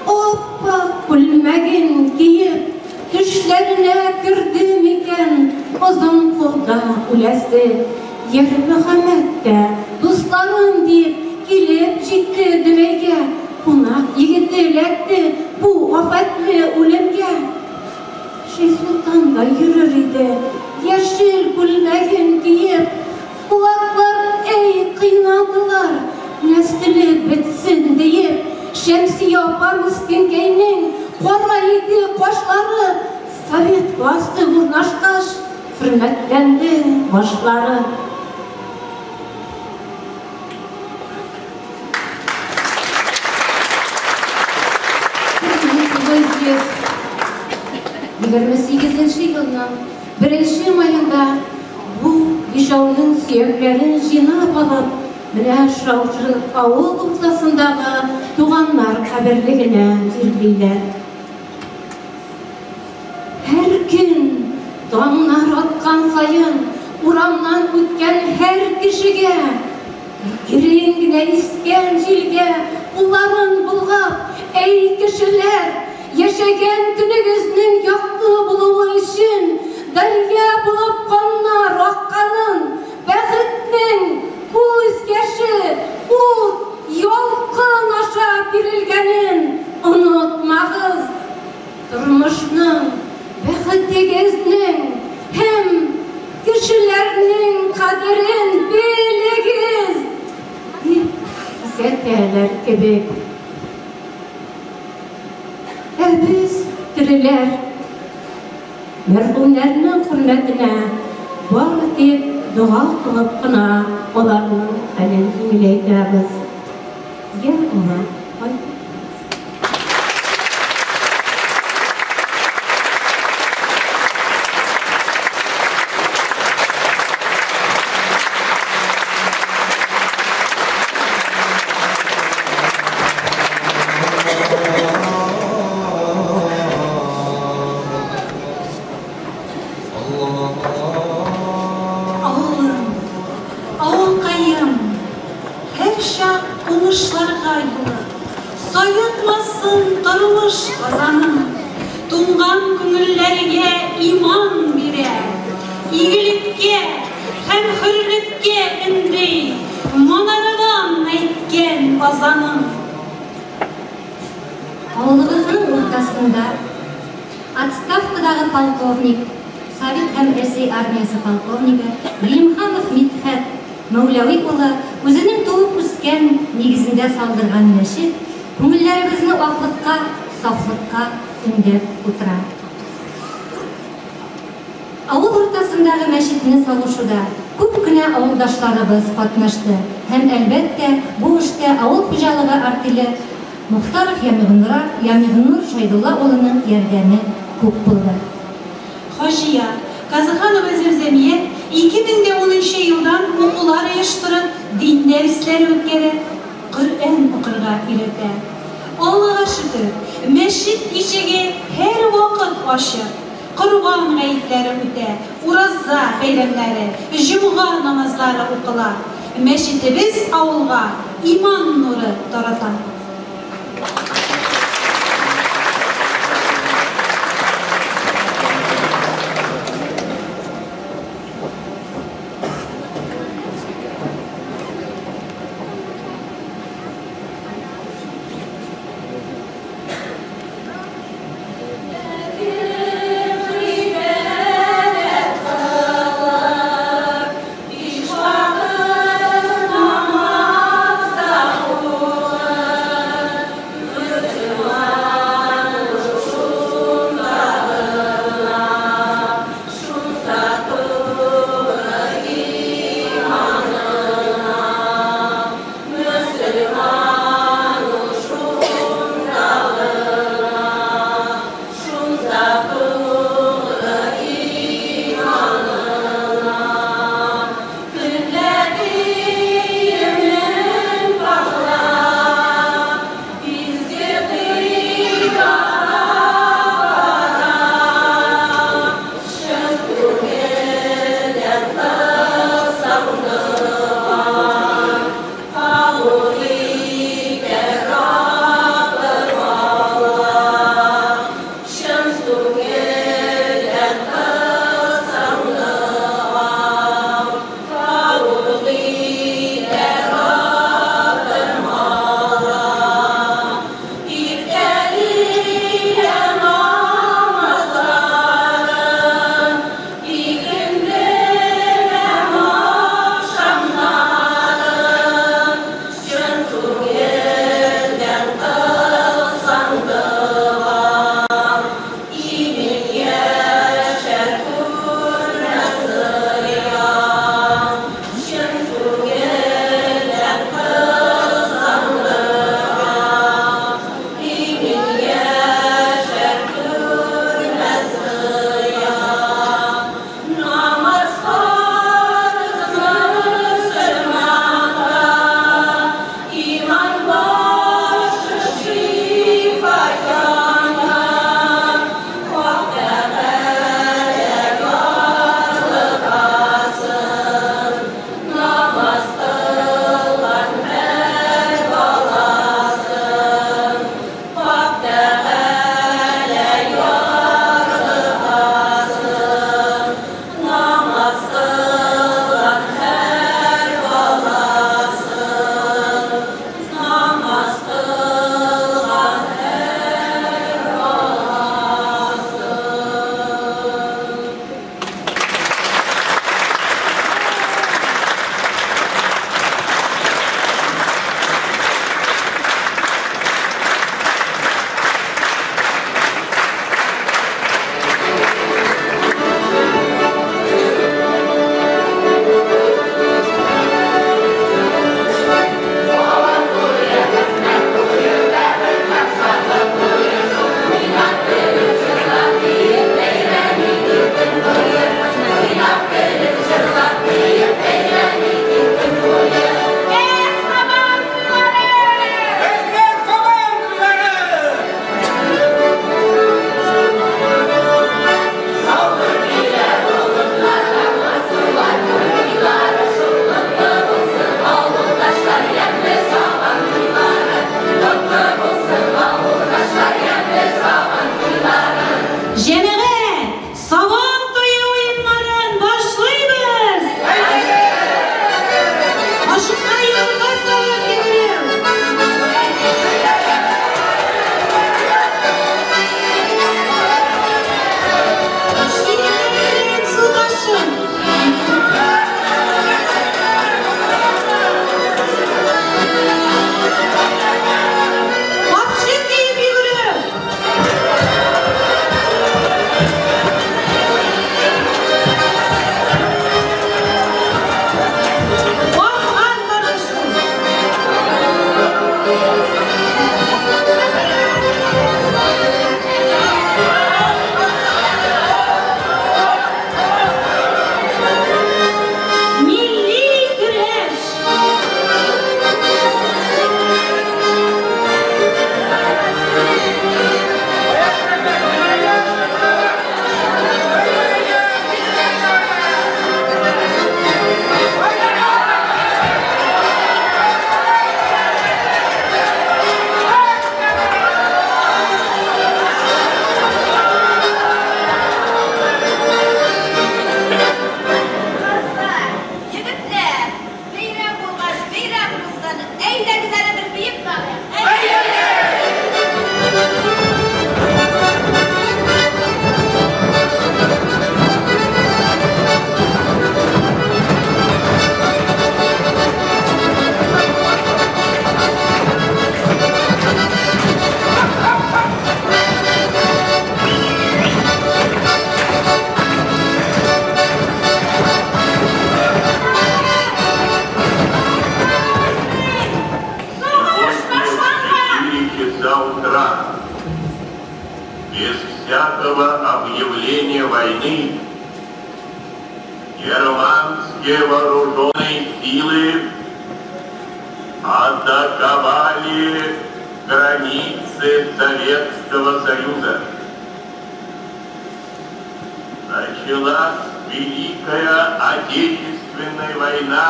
oppa gülmegin giyip, düşlerine girdim iken, uzun kolda ulesi. Yer Muhammed'de dostlarım deyip, gelip ciddi düveyge, Kunak yigitletti bu afetli ölümge. Şeyh Sultan da yürür idi, yeşil gülmegin giyip, kulaklar ey kıynadılar, nesli bitsin deyip, Şemsiye apa miskinkeynin koraydı başları, Sovet bastı vurnaşkaş, hürmetlendi başları. Yigirme 8. yılının 1. mayında bu Bişav'ın siyeklerin jinap alıp, Mine Şavcı avul ortasındağı tuğanlar kabirligine girdiler. Her gün dağlar atkan sayın, uramdan ötken her kişiye, Giringine isken jilge, kulların bulgap, ey kişiler, yaşayan gününüzün yokluğu buluğu için, derya bulup kanlar akkanın, bəxtnin, kuzgeşi, ut, yolkun aşağı birilgenin, unutmağız. Durmuşnun, bəxtigiznin, hem kişilerinin kaderin biligiz. Zeteler gibi. Biz diriler, merhumlarının hürmetine var deyip dua kılıp kına olanın halen dinleydiniz. Gel ona, haydi. Отставкадағы полковник, Совет һәм Рәсей армиясы полковнигі Ғилімханов Мидхәт Мәуләуи улы өзінің туып үскән нигезендә салдырған мәчет күңелләребезне аклыкка, сафлыкка өндәп утыра. Авыл уртасындагы мәчетне салышуда күп кенә авылдашларыбыз катнашты һәм әлбәттә бу эштә авыл хуҗалыгы артеле Мухтаров Ямигнур Шайдулла улының ярдәме күп булды. Хожия Казаханова Зәмзәмия 2010 елдан укулар оештырып, дин дәресләре үткәреп, Коръән укырга өйрәтә. Аллага шөкер, мәчет ишеге һәр вакыт ачык. Корбан гаетләре үтә, ураза бәйрәмнәре, җомга намазлары укыла. Мәчетебез авылга иман нуры тарата. Әйдә бизәне бер бейеп тагы. Без всякого объявления войны германские вооруженные силы атаковали границы Советского Союза. Началась Великая Отечественная война.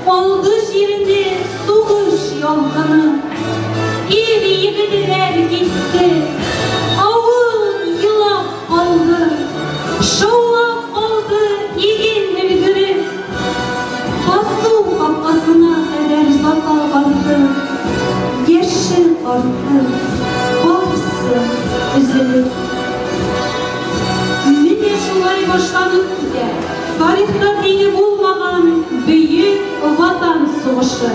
Oldu yerinde soğuş yolkanı, iri yigitler gitti, avul yılap kaldı, şovlap kaldı yigin bilgiri, basu kapkasına eder zata vardı, yeşil arttı, hapsı üzülür. Mine şulay başlanıp gider, tarihta dini bulmagan büyük vatan soğuşu.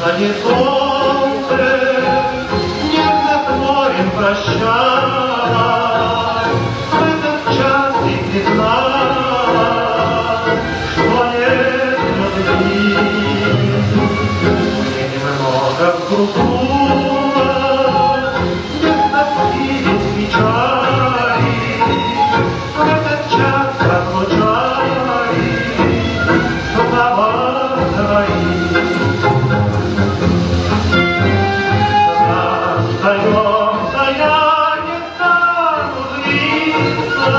Zanim солнце нежно с морем прощалось, в этот час ты призналась, что нет любви. Мне немного взгрустнулось, без тоски, без печали, в этот час разлучали слова твои. Остаемся, я не стану злиться.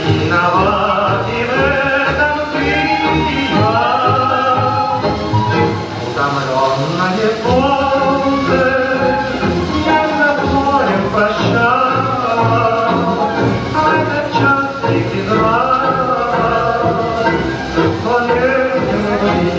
Виноват и в этом ты и я. Утомленное солнце нежно с морем прощалось, а в этот час ты призналась, что нет любви.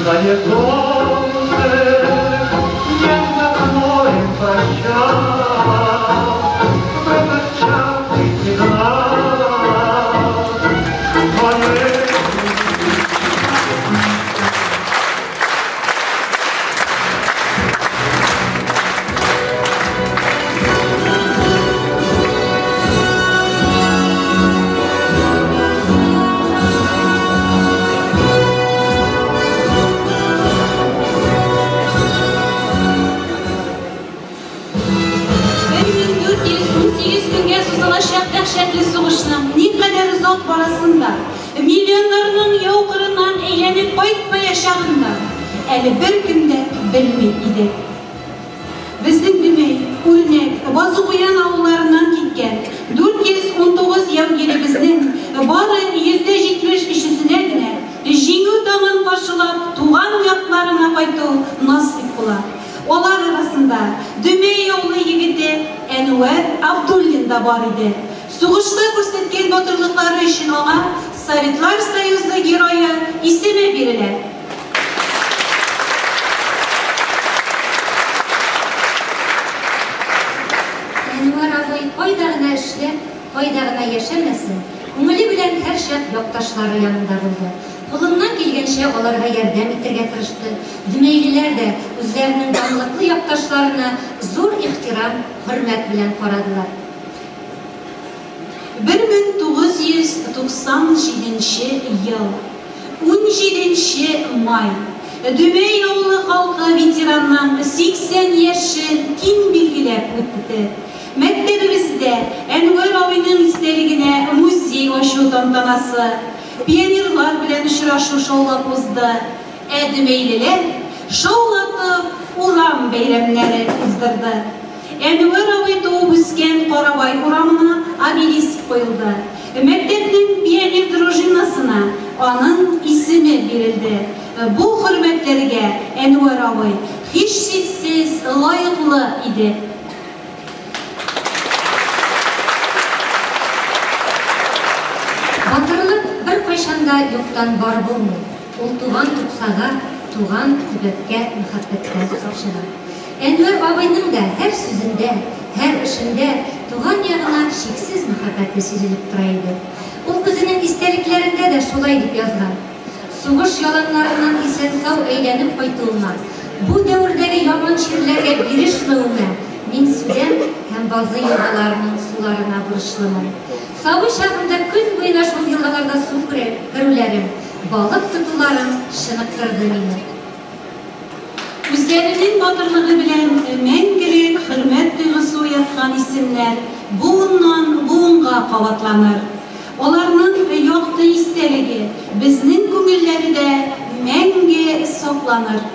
Утомленное солнце нежно с морем прощалось, в этот час ты призналась, что нет барасында, миллионларның яукырынан әйләнеп кайтпай яшаганда, әле бер көндә белми идек. Безнең Дүмәй, Үрнәк, Базы Куян авылларына Әнвәр Абдуллин да бар иде. Сугышта күрсәткән батырлыклары өчен аңа Советлар Союзы герое исеме бирелә. Әнвәр абый кайда гына эшләп, кайда гына яшәмәсен, күңеле белән һәр чак якташлары янында булды. Кулыннан килгәнчә аларга ярдәм итәргә тырышты. Дүмәйлеләр дә үзләренең данлыклы якташларына зур ихтирам, хөрмәт белән карадылар. 1997 ел 17 май Дүмәй авылы халкы ветеранның 80 яшен киң билгеләп үтте. Мәктәбебездә Әнвәр абыйның истәлегенә музей ачу тантанасы, пионерлар белән очрашу шаулап узды. Дүмәйлеләр шаулатып урам бәйрәмнәре уздырды. Әнвәр абый туып үскән Карабай урамына обелиск куелды. Мәктәпнең пионер дружинасына аның исеме бирелде. Бу хөрмәтләргә Әнвәр абый һичшиксез лаеклы иде. Батырлык бер кайчанда юктан бар булмый. Ул туган туксага, туган төбәккә мәхәббәттән сакчыга. Әнвәр абыйның да һәр сүзендә, һәр эшендә туган ягына шиксез мәхәббәте сизелеп тора иде. Ул үзенең истәлекләрендә дә шулай дип язган. Сугыш яланнарыннан исән-сау әйләнеп кайтуына, бу дәврдәге яман чирләргә бирешмәвемә мин Сүдән һәм Базы елгаларының суларына бурычлымын. Сабый чагымда көн буена шул елгаларда су керүләрем, балык тотуларым шыныктырды мине. Үзләренең батырлыгы белән мәңгелек хөрмәт тойгысы уяткан исемнәр буыннан буынга кабатланыр. Аларның якты истәлеге безнең күңелләрдә мәңге сакланыр.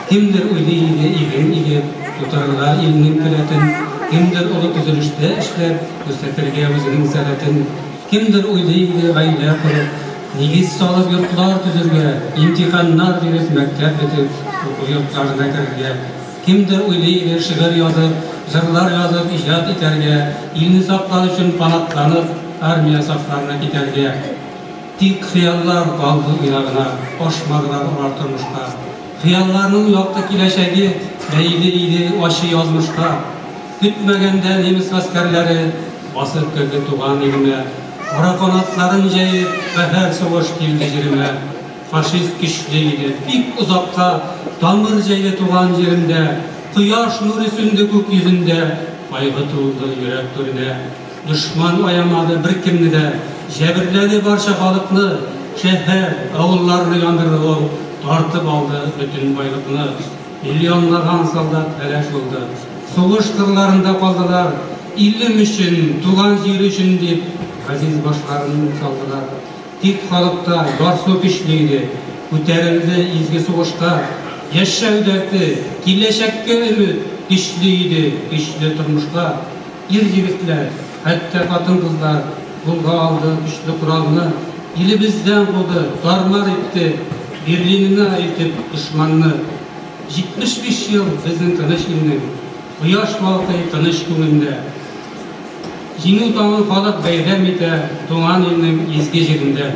Kimdir uydu ile ilgin ile tutarlar ilmin kıratın, kimdir olu düzülüşte işler gösterge özünün zaratın, kimdir uydu ile gayla kırıp, nigiz salıp yurtlar düzürge, imtihanlar verip mektep bitip, yurtlarına kirge, kimdir uydu ile şiir yazıp, zırlar yazıp icad iterge, ilini saklar için kanatlanıp, armiya saflarına giderge, dik hıyallar kaldı ilagına, koşmadılar olar turmuşka, hıyallarının yokta kileşegi beyli aşı yazmışka, kütmegende Nemis askerleri basıp girdi tuğan ilime, kara kanatların jayıp beher soğuş kildi jirime, faşist güçlüydü, pik uzakta damır jayı tuğan yerinde, kıyaş nuru sündü gökyüzünde, baygıtıldı yürek türüne, düşman ayamadı bir kimni de, jebirledi barça halıklı, şehir avullarını yandırdı o, tartıp aldı bütün baylıkını, milyonlardan soldat helaş oldu. Soğuş kırlarında kaldılar, ilim için, tuğan jeri için deyip, aziz başlarını saldılar. Tik kalıpta garsu pişliydi, көтерілді izgi soğuşka, yaşa öderdi, kileşekke ümit, güçlüydü, güçlü turmuşka. Ir-jigitler, hatta katın kızlar, bulga aldı güçlü kuralını, ili bizden buldu, darmar etti, birliğine ayıtıp düşmanını. 75 yıl bizim tanış ilinin, Uyaş balkayı tanış gününde, Жеңіл таңын халық бәйрәм ете туған елінің езге жерінде.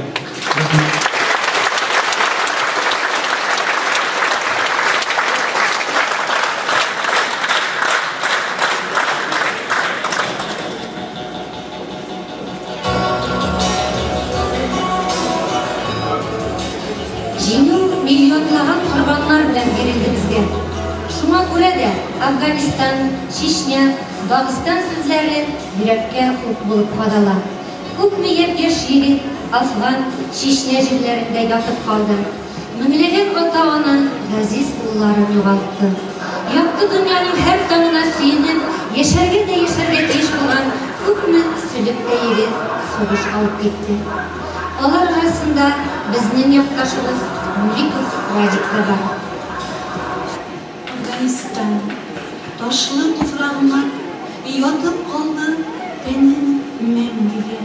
Жеңіл миллионлаған құрбанлар белән бирелде безгә. Шуңа күрә дә Афганистан, Чечня, Дагыстан сүзләре йөрәккә ук булып кадала. Күпме яшь егет Афган, Чечня җирләрендә ятып калды. Меңләгән ата-ана газиз улларын югалтты. Якты дөньяның һәр таңына сөенеп, яшәргә тиеш булган күпме сүлектә егет сугыш алып китте. Алар арасында безнең якташыбыз Нуриков Радик та бар. Афганистан, ташлы туфрагыма ятып калды тәнем мәңгегә.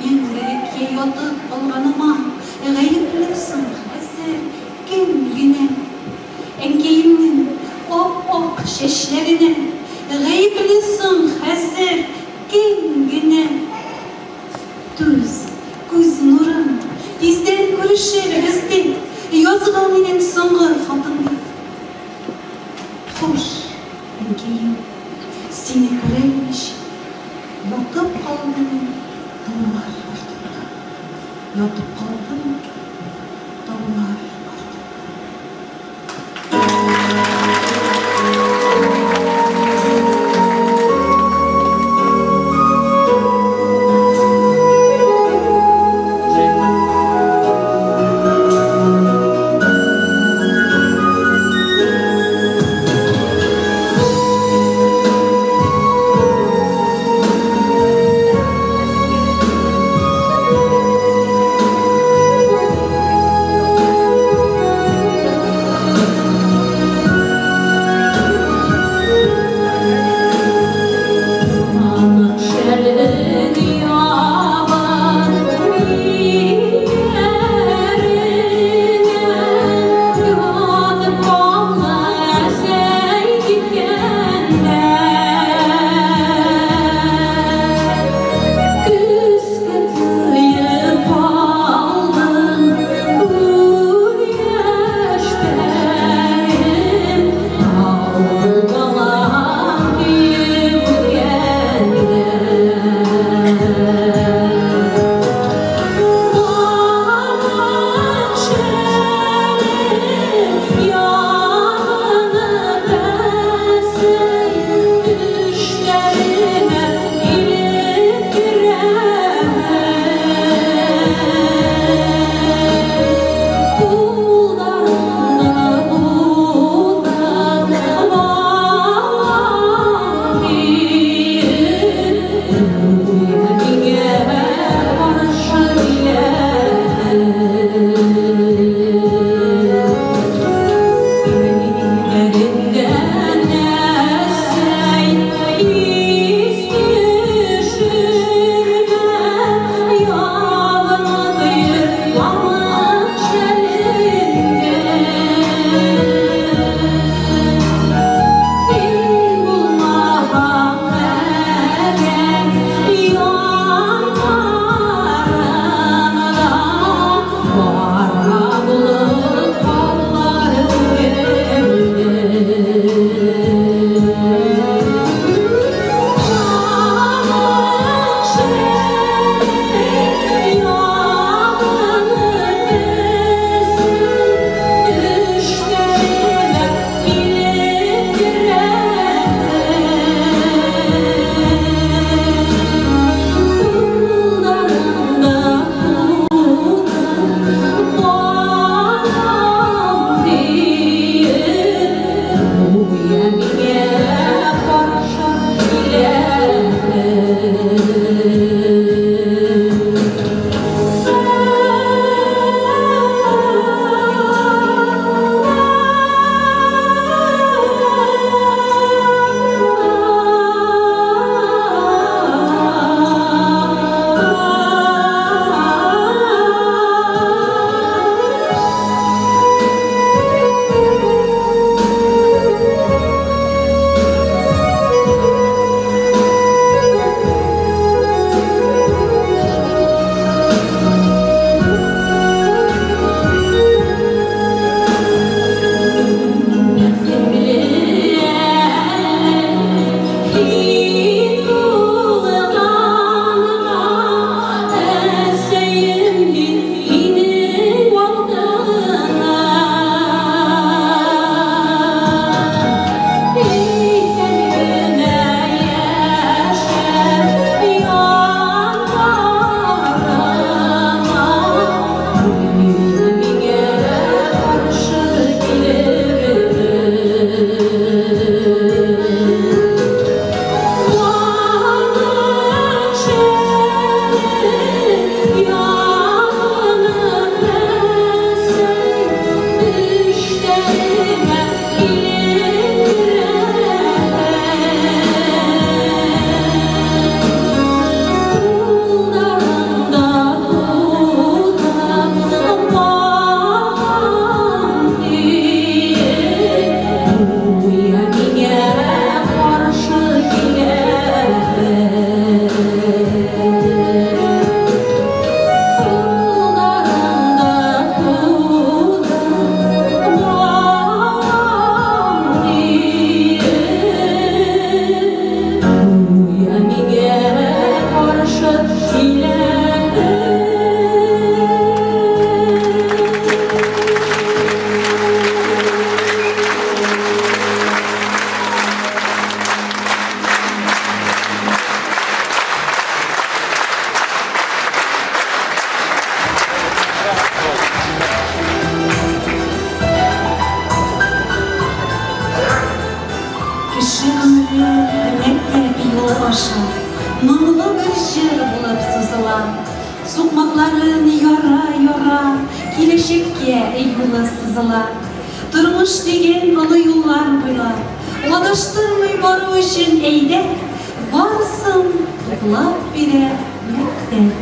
Мәңгелеккә ятып калганыма гаеплесең хәзер кем генә. Әнкәемнең ап-ак чәчләренә гаеплесең хәзер кем генә. Түз, күз нурым, тиздән күрешербез дип язган идең соңгы хатымны. Хуш, әнкәйем, сине күрәймеш, ятып калдым таулар артында. Ятып калдым таулар артында. Шықынды мәктәп юлы аша, мұңлы бір жыр болып сызыла. Соқмақларын яра-яра, келешекке юлы сызыла. Тұрмыш деген ұлы юллар бойлап, адаштырмай бару үшін әйдә, барысын құлап бере мәктәп.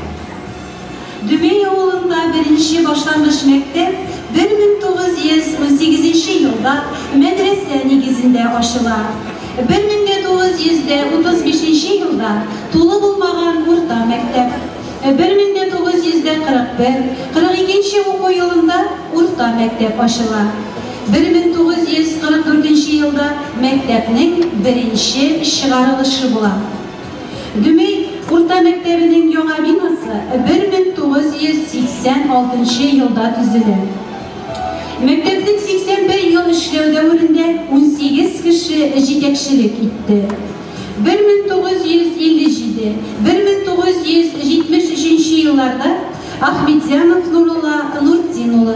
Дүмей ауылында бірінші башлангыч мәктәп 1918 елда мәдрәсә негізінде ашыла. 1935 елда тулы булмаган урта мәктәп. 1941-42 оқу елында урта мәктәп ашыла. 1944 елда мәктәпнең беренче чыгарылышы була. Дүмей урта мәктәбенең яңа бинасы 1986 елда төзелә. Мәктәпнең 81 ел эшләү дәверендә 18 кеше җитәкчелек итте. 1957-1973 елларда Ахмедзянов Нурулла Нуртдин улы,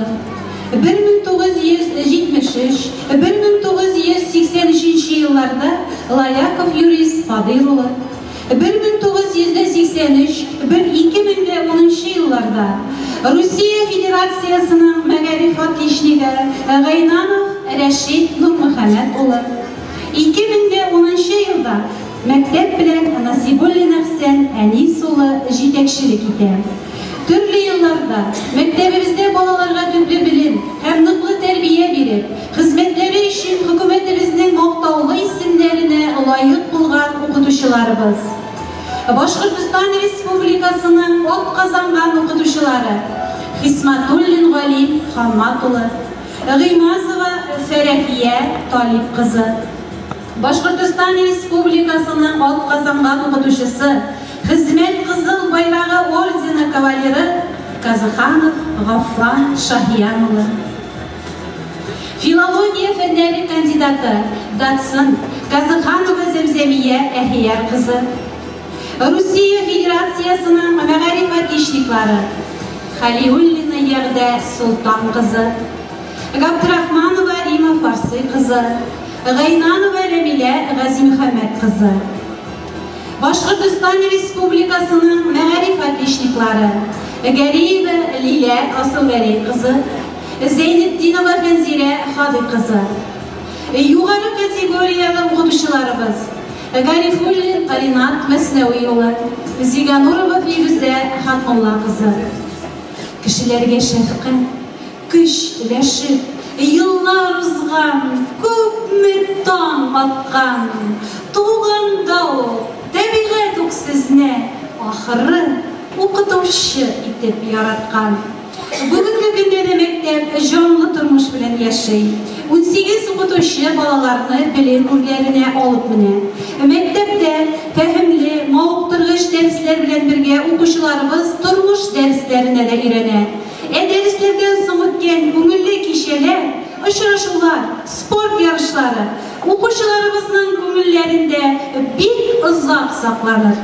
1973-1983 елларда Лаяков Юрис Фадыл улы, 1983-2010 елларда Русия Федерациясының мәгариф отличнигы Гайнанов Рәшид Нурмөхәммәд улы, 2010 елда мәктәп белән Насибуллин Әхсән Әнис улы җитәкчелек итә. Төрле елларда мәктәбебездә балаларга төпле белем һәм ныклы тәрбия биреп, хезмәтләре өчен хөкүмәтебезнең мактаулы исемнәренә лаек булган укытучыларыбыз. Башкортстан Республикасының атказанган укытучылары Хисматуллин Галим Хаммат улы, Гыймазова Фәрәхия Талип кызы. Башкортстан Республикасының атказанган укытучысы Хезмәт Кызыл байрагы ордены кавалеры Казаханов Гаффан Шаһиян улы. Филология фәннәре кандидаты доцент Казаханова Зәмзәмия Әхияр кызы. Русия Федерациясының мәгариф отличниклары Халиуллина Ягъда Султан кызы, Габдрахманова Рима Фарсы кызы, Гайнанова Рәмилә Газимөхәммәд кызы. Башкортстан Республикасының мәгариф отличниклары Гәриева Лилә Асылвәли кызы, Зәйнетдинова Фәнзирә Хады кызы. Югары категориялы укытучыларыбыз Гарифуллин Алинат Мәснәви улы, Зиганурова Фирүзә Хатмулла кызы. Кешеләргә шәфкать, көч ләшеп, еллар узган, күпме таң аткан, туган дау, табигать ук сезне, ахыры укытучы итеп яраткан. Бүгенге көндә дә мәктәп җанлы тормыш белән яши. 18 укытучы балаларны белем үргәренә алып менә. Мәктәптә фәһемле, мавыктыргыч дәресләр белән бергә укучыларыбыз тормыш дәресләренә дә өйрәнә. Дәресләрдән соң үткән күңелле кичәләр, очрашулар, спорт ярышлары укучыларыбызның күңелләрендә бик озак сакланыр.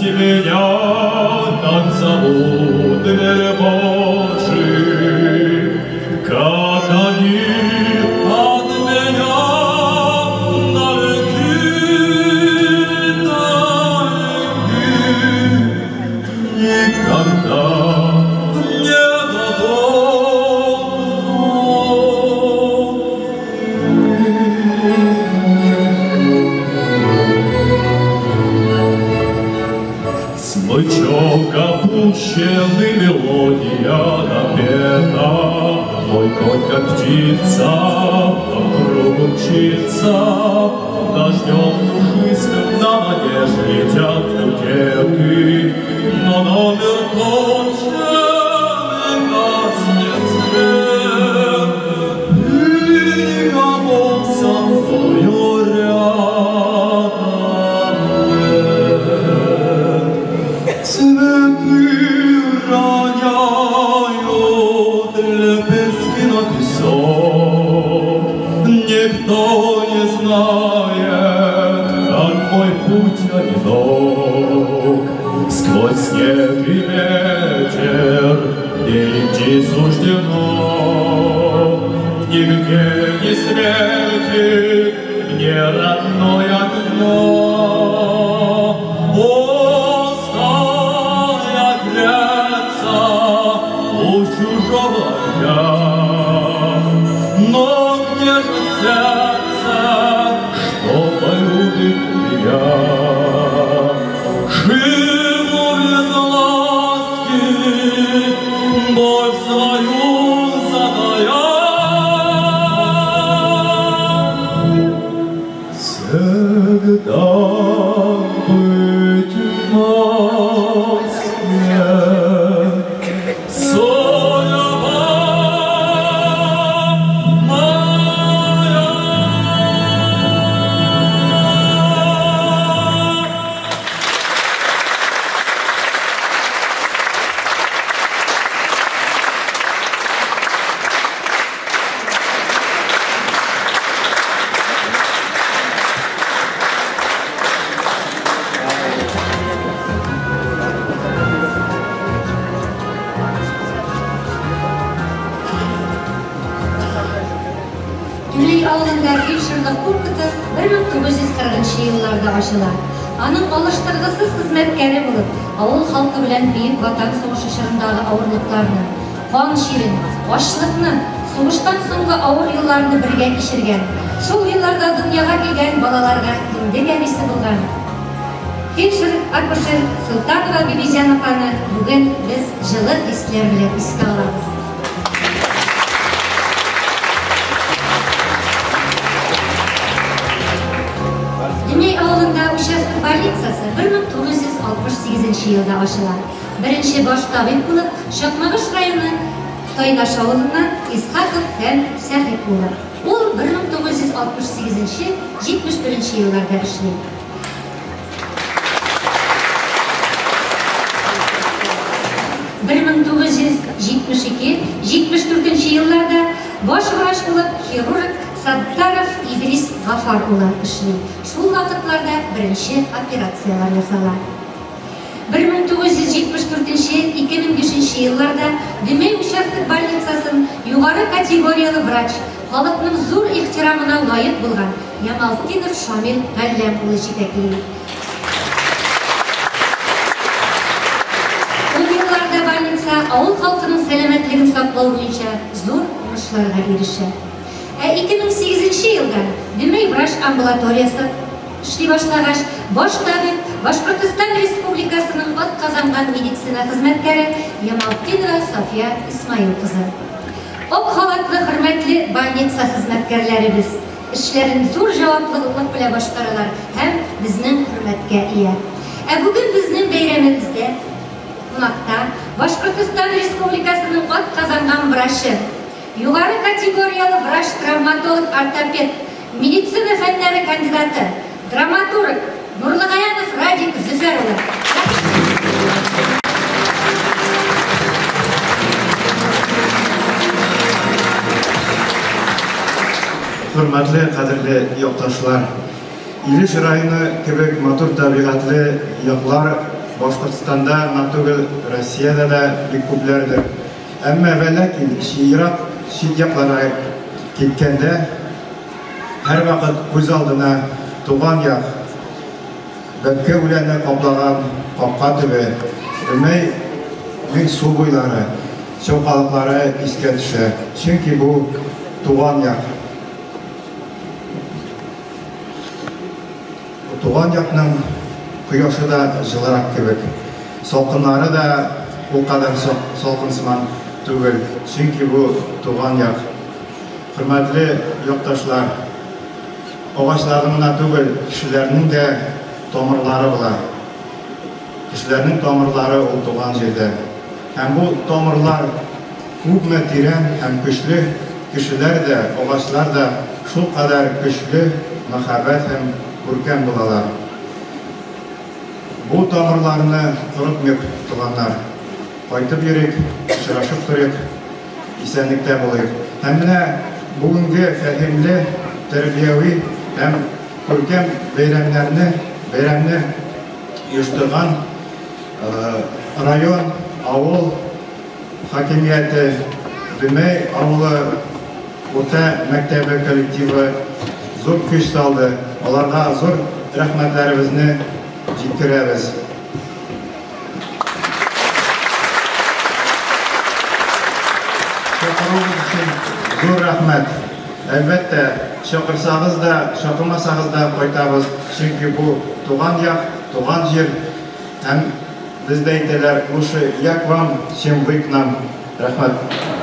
Пусть меня так зовут Божий, как они от меня далеки, никогда не смычок опущенный, мелодия напета, мой конь как птица, по кругу мчится, дождем душистым на манеж летят лютеты, но номер кончен гаснет свет, и никого со мною рядом нет. Цветы роняют лепестки на песок, никто не знает, как мой путь одинок. Сквозь снег и ветер идти суждено, нигде не светит мне родное окно. Устала греться у чужого огня, но где же сердце, что полюбит меня? Живу без ласки, боль свою задая. Всегда быть в Москве, судьба моя. Дүлей ауылында фельдшерлік пункты 1940 елларда ачыла. Аның алыштыргысыз хезмәткәре булып, авыл халкы белән бөек ватан сугышы чорындагы авырлыкларны, кан ширен, ачлыкны, сугыштан соңгы авыр елларны бергә кичергән. Шул елларда дөньяга килгән балаларга киндек әнисе булган. Фельдшер акушер Султанова Бибизянованы бүген без җылы хисләр белән искә алабыз. Дүлей авылында участок больницасы 1968 елда ачыла. Беренче баш табиб булып Шакмагыш районы Тайнаш авылыннан Исхаков һәм Сәхип улы. Ул 1968-71 елларда эшли. 1972-74 елларда баш врач булып хирург Саттаров Идрис Гафар улы эшли. Шул вакытларда беренче операциялар ясала. 1974-2005 елларда Дүмей участок больницасын югары категориялы врач, халыкның зур ихтирамына лайык булган Ямалтдинов Шамил Галләм улы җитәкли. Ул елларда больница авыл халкының сәламәтлеген саклау буенча зур уңышларга ирешә. 2008 елда Дүмей врач амбулаториясы эшли башлагач, баш табиб Башкортстан Республикасының атказанган медицина хезмәткәре Ямалтдинова София Исмаил кызы. Ак халатлы хөрмәтле больница хезмәткәрләребез эшләрен зур җаваплылык белән башкаралар һәм безнең хөрмәткә ия. Бүген безнең бәйрәмебездә кунакта Башкортстан Республикасының атказанган врачы, югары категориялы врач-травматолог, ортопед, медицина фәннәре кандидаты, драматург Нурлыгаянов Радик Зөфәр улы. Hürmetli, kadirli yoktaşlar, İliş rayını kebek matur tabiatlı yaklar Башкортстанда, түгел Россиядә дә бик күпләрдер. Әмма вәләкин ерак чит якларга киткәндә һәр вакыт күз алдына туган як, бәккә үләне каплаган капка төбе, өмәй мең су буйлары, чокалыклары искә төшә. Чөнки бу туган як. Туган якның кояшы да жылырак кебек. Салкыннары да ул кадәр салкынсыман түгел. Чөнки бу туган як. Хөрмәтле якташлар, агачларның гына түгел, кешеләрнең дә тамырлары була. Кешеләрнең тамырлары ул туган җирдә. Һәм бу тамырлар күпме тирән һәм көчле, кешеләр дә, агачлар да шул кадәр көчле, мәхәббәт һәм күркәм булалар. Бу тамырларны корытмыйк, туганнар. Кайтып йөрик, очрашып торыйк, исәнлектә булыйк. Һәм менә бүгенге фәһимле, тәрбияви һәм күркәм бәйрәмне оештырган район, авыл хакимияте, Дөмәй авылы урта мәктәбе коллективы зур көч салды. Аларга зур рәхмәтләребезне җиткерәбез. Чакыруыгыз өчен зур рәхмәт. Әлбәттә, чакырсагыз да, чакырмасагыз да кайтабыз. Чөнки бу туган як, туган җир. Һәм бездә әйтәләр, лучше як вам, чем вы к нам. Рәхмәт.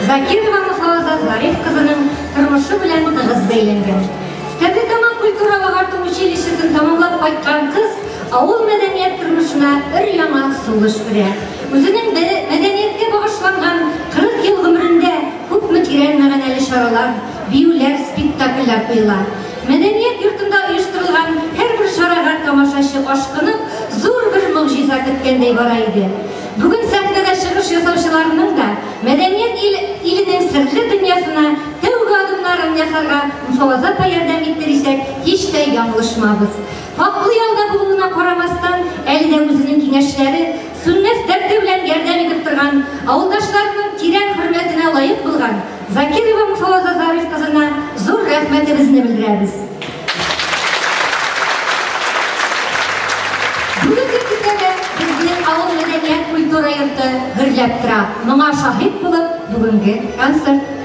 Закирова Муфаваза Зариф кызының тормышы белән тыгыз бәйләнгән. Стәрлетама культуралык арту училищесын тамамлап кайткан кыз авыл мәдәният тормышына өр-яңа сулыш бирә. Үзенең мәдәниятка багышланган 40 ел гомерендә күпме тирән мәгънәле чаралар, биюләр, спектакльләр куела. Мәдәният йортында оештырылган һәрбер чарага тамашачы ашкынып, зур бер могҗиза көткәндәй бара иде. Бүген сәхнәдә чыгыш ясаучыларның да мәдәният иленең серле дөньясына тәүге адымнарын ясарга Муфаваза ярдәм иттерсәк, һич тә яңлышмабыз. Хаклы ялда булуына карамастан, әле дә үзенең киңәшләре, сүннәс дәрте белән ярдәм итеп торган, авылдашларның тирән хөрмәтенә лаек булган Закирова Муфаваза Зариф кызына зур рәхмәтебезне белдерәбез. Бүгенге көндә безнең авыл мәдәният культура йорты гөрләп тора. Моңа шаһит булып, бүгенге концерт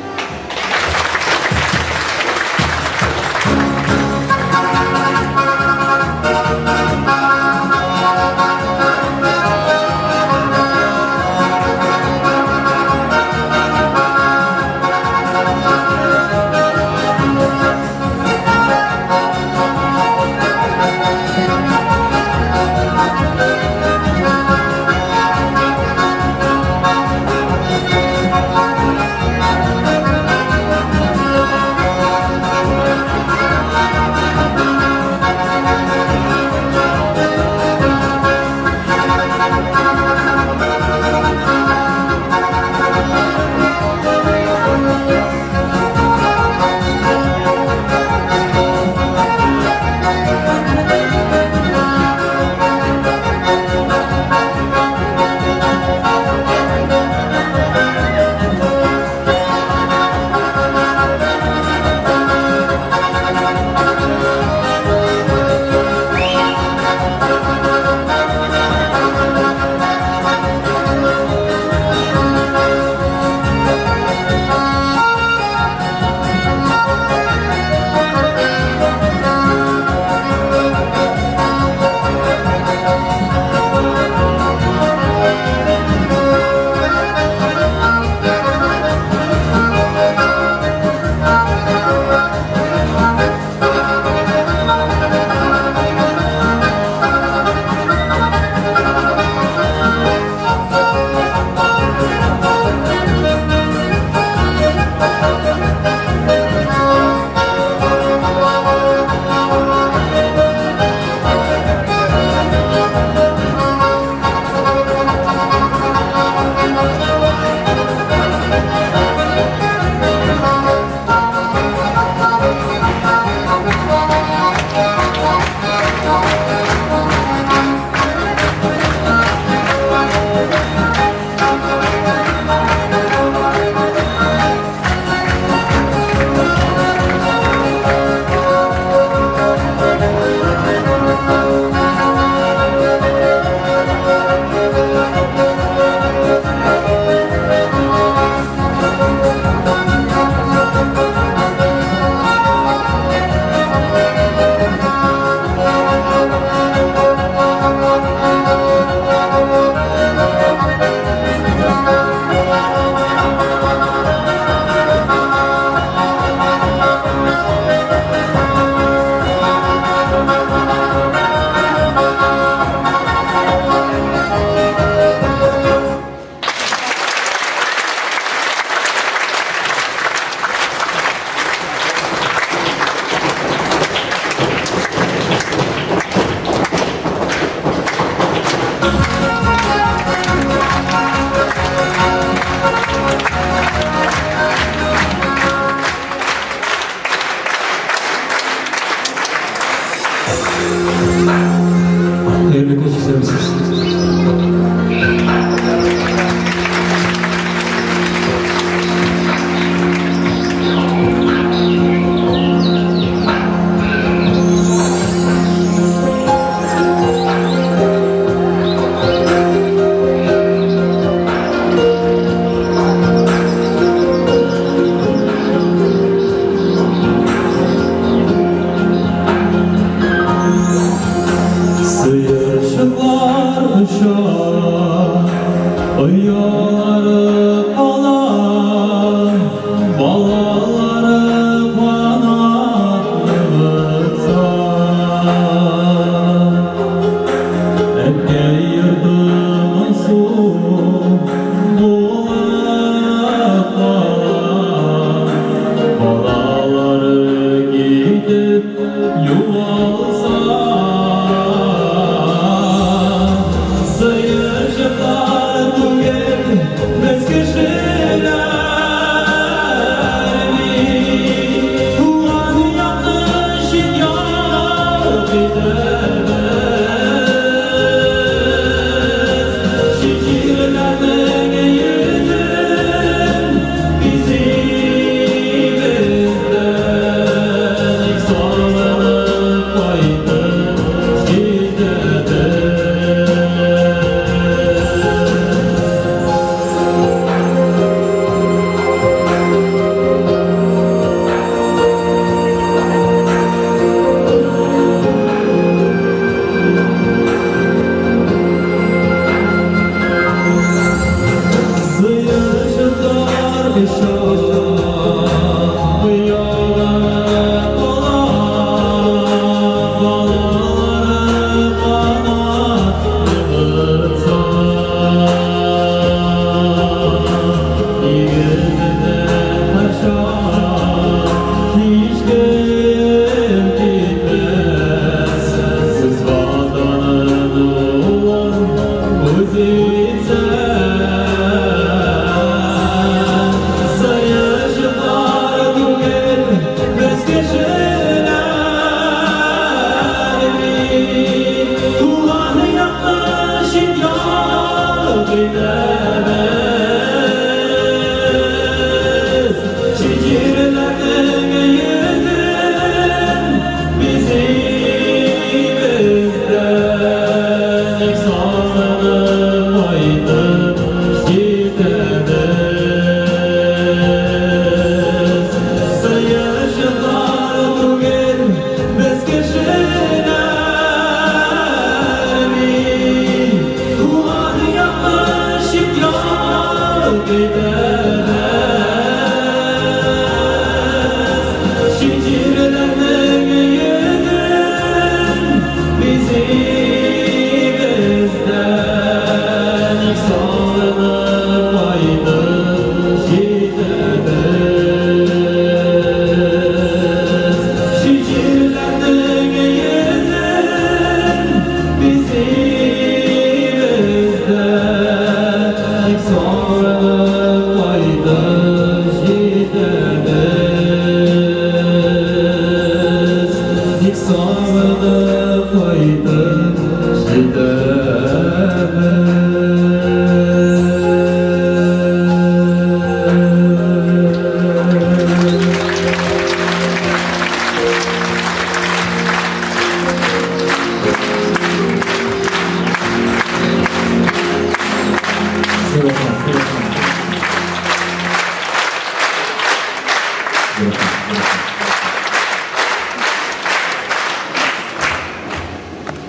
Hayırlı koşuşlarımız.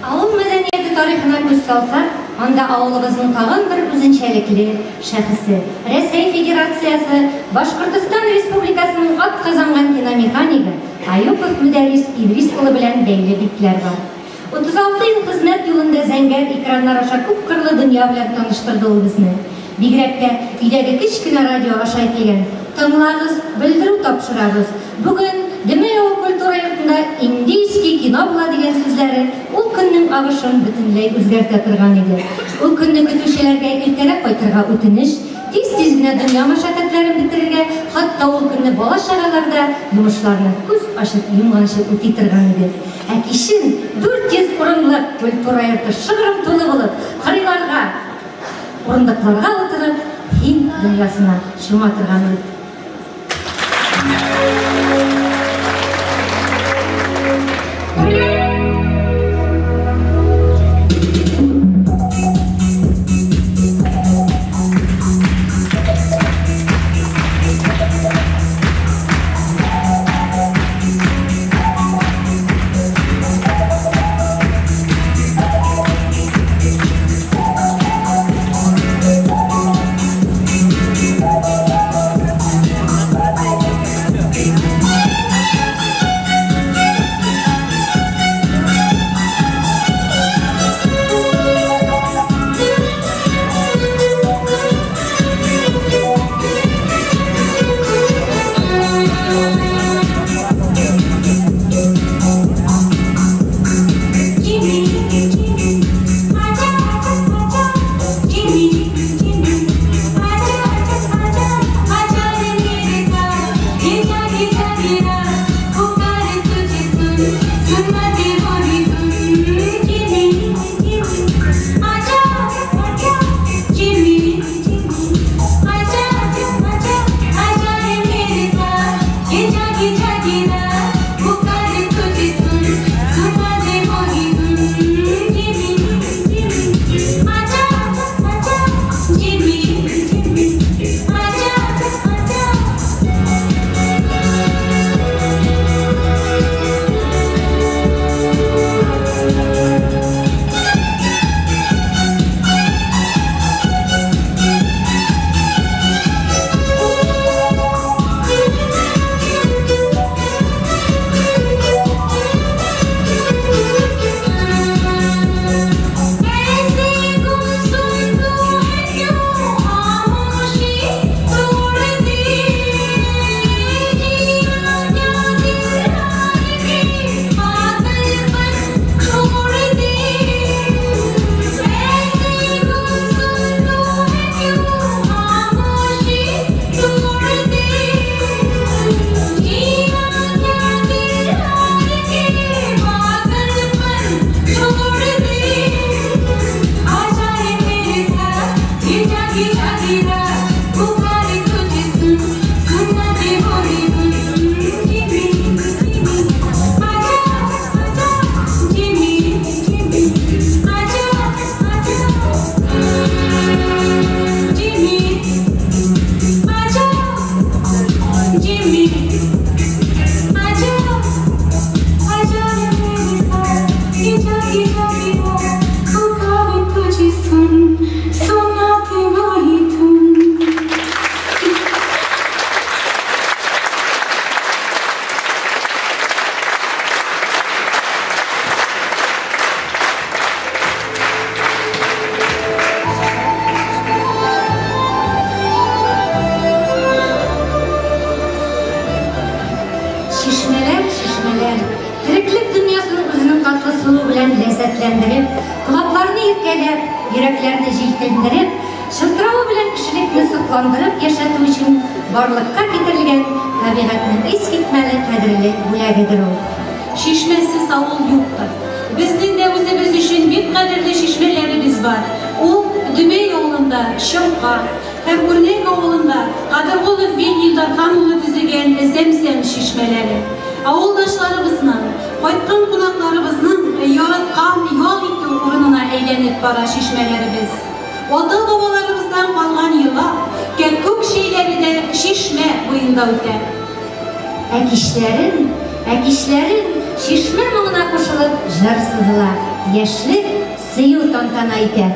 Ауыл мәдәнияте тарихына күз салсак, анда авылыбызның тагын бер үзенчәлекле шәхесе. Рәсәй Федерациясы, Башкортстан Республикасының атказанган киномеханигы Аюпов Мөдәррис Идрис улы белән бәйле битләр бар. 36 ел хезмәт юлында зәңгәр экраннар аша күп кырлы дөнья белән таныштырды ул безне. Бигрәк тә өйдәге кечкенә радио аша әйтелгән «Тыңлагыз, белдерү тапшырабыз». Бүген Демео культура йортында индийский кино була дигән сүзләре ул көннең агышын бөтенләй үзгәртә торган иде. Ул көнне көтүчеләргә иртәрәк кайтырга үтенеш, тиз-тиз генә дөнья мәшәкатьләрен бетерергә, хатта ул көнне бала-чагаларда йомышларны күз ачып йомганчы үти торган иде. Әкишін 400 орынлық культура йорты шыгырым толы болып, қырайларға, орындықларға отырып, хин дұнясына шуматырған өт. yüreklerini жилтендереп, шылтырауы белән кешелекне сакландырып яшәтү өчен барлыкка китерелгән табигатьнең искитмәле кадерле бүләгедер ул. Шишмәсез авыл юктыр. Безнең дә үзебез өчен бик кадерле шишмәләребез бар. Ул Дөмәй авылында, Шыңка һәм Үрнәк авылында Кадыргулов Венилдар Камулы төзегән Зәмзәм шишмәләре. Авылдашларыбызның, кайткан кунакларыбызның яраткан ял итү урынына әйләнеп бара шишмәләребез. Ата-бабаларыбыздан калган йола, кәкүк шәйләре дә шишмә буенда үтә. Әкишләрен шишмә моңына кушылып җыр сызыла, яшьлек сыю тантана итә.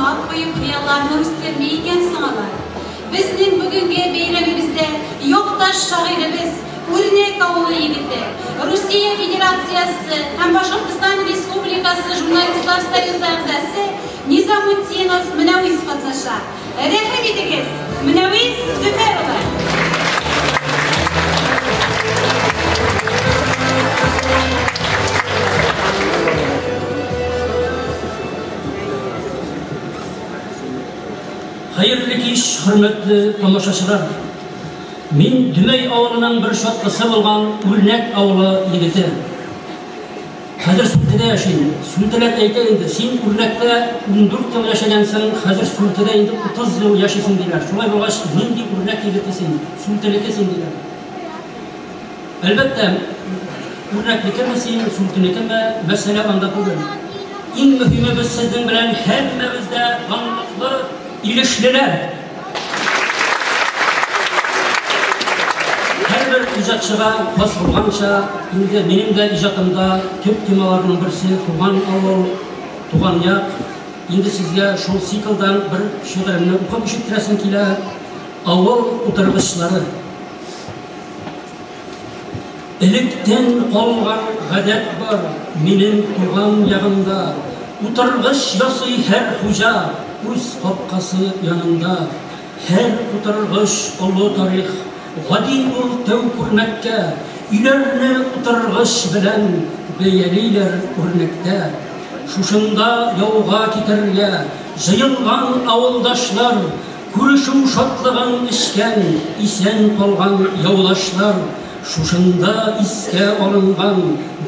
ат koyup hıyallarını üstlenmeyken sanalar. Bizning bugungi bayramimizda yoktaş şairimiz Urnek avulu yigiti, Rossiya Federatsiyasi ham Bashqirtiston Respublikasi Jurnalistlar soyuzi a'zosi Nizamutdinov Manavis qatnashar. Rahmat etingiz, Manavis Zufarova. Hayırlı iş, hürmetli tomoşaçılar. Min Dümey avlunun bir şotqısı bolgan Urnek avlu yigiti. Hazır Sultede yaşayın. Sulteler ayta endi, sen Urnekte 14 yıl yaşayansan, hazır Sultede endi 30 yıl yaşaysın diler. Şolay bolgaç, nindi Urnek yigitisin, Sultelekesin diler. Elbette Urneklikə misin, Sultelikə mesele anda bugün. En mühimi biz sizin bilen hemmemizde anlıklı ilişkiler. Her bir icatçıga bas bulgança, benim de icatımda tüm temalarının birisi Tuğan Avul, Tuğan Yak. Şimdi sizge şol sikldan bir şiirimni okup işittiresim kile Avul Uturgıçları. Elikten kolgan gadet var benim Tuğan yağımda. Uturgıç yasıy her huca, Uz qapqası yanında. Her uturgıç ulu tarih, Gadi ol tev Urnek'e, Ülerni uturgıç bilen beyeliler Urnek'te. Şuşunda yolga kitirge, Jayılgan avuldaşlar, Kuruşum şatlığın işken, isen kolgan yavlaşlar. Şuşunda iske alıngan,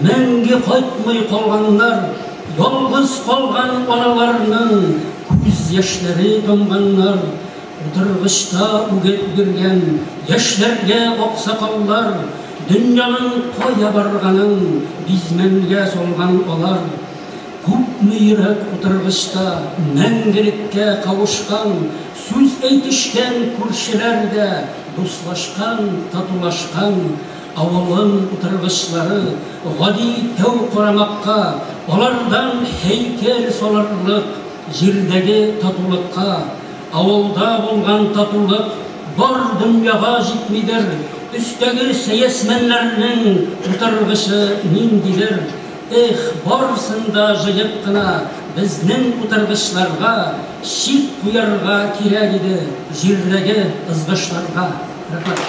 Mengi qaytmay kolganlar, Yalğız kolgan analarının Күз яшьләре тамганнар, Утыргычта үгет биргән яшьләргә аксакаллар, Дөньяның кая барганын бизмәнгә салган алар. Күпме йөрәк утыргычта мәңгелеккә кавышкан, Сүз әйтешкән күршеләр дә дуслашкан, татулашкан. Авылын утыргычлары гади тәү карамакка, Алардан һәйкәл салырлык Jirdagi tatulukka, avulda bulgan tatuluk var dünyaga jitmidir. Üstegi seyesmenlerinin uturgışı nindidir. Barsında jayıp kına bizning uturgıçlarga şit kuyarga kirek idi jirdagi ızgıçlarga. Rahmat.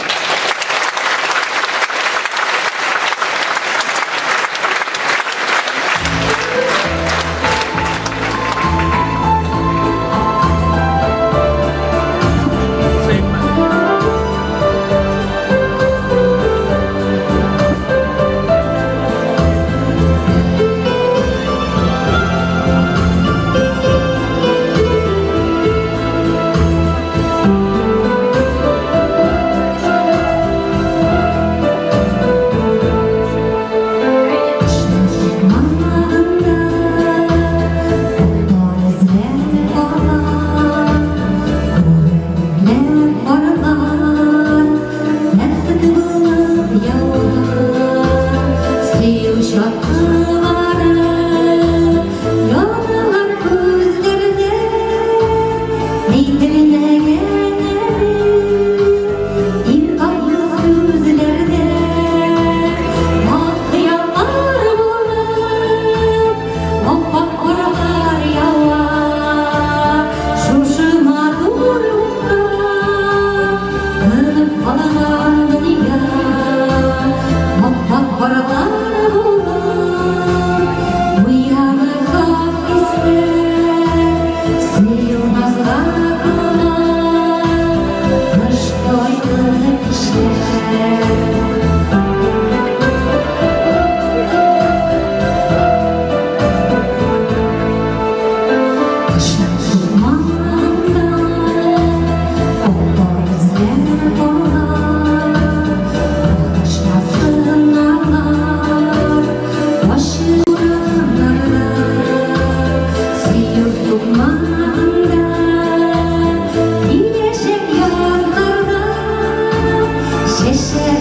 Şeşe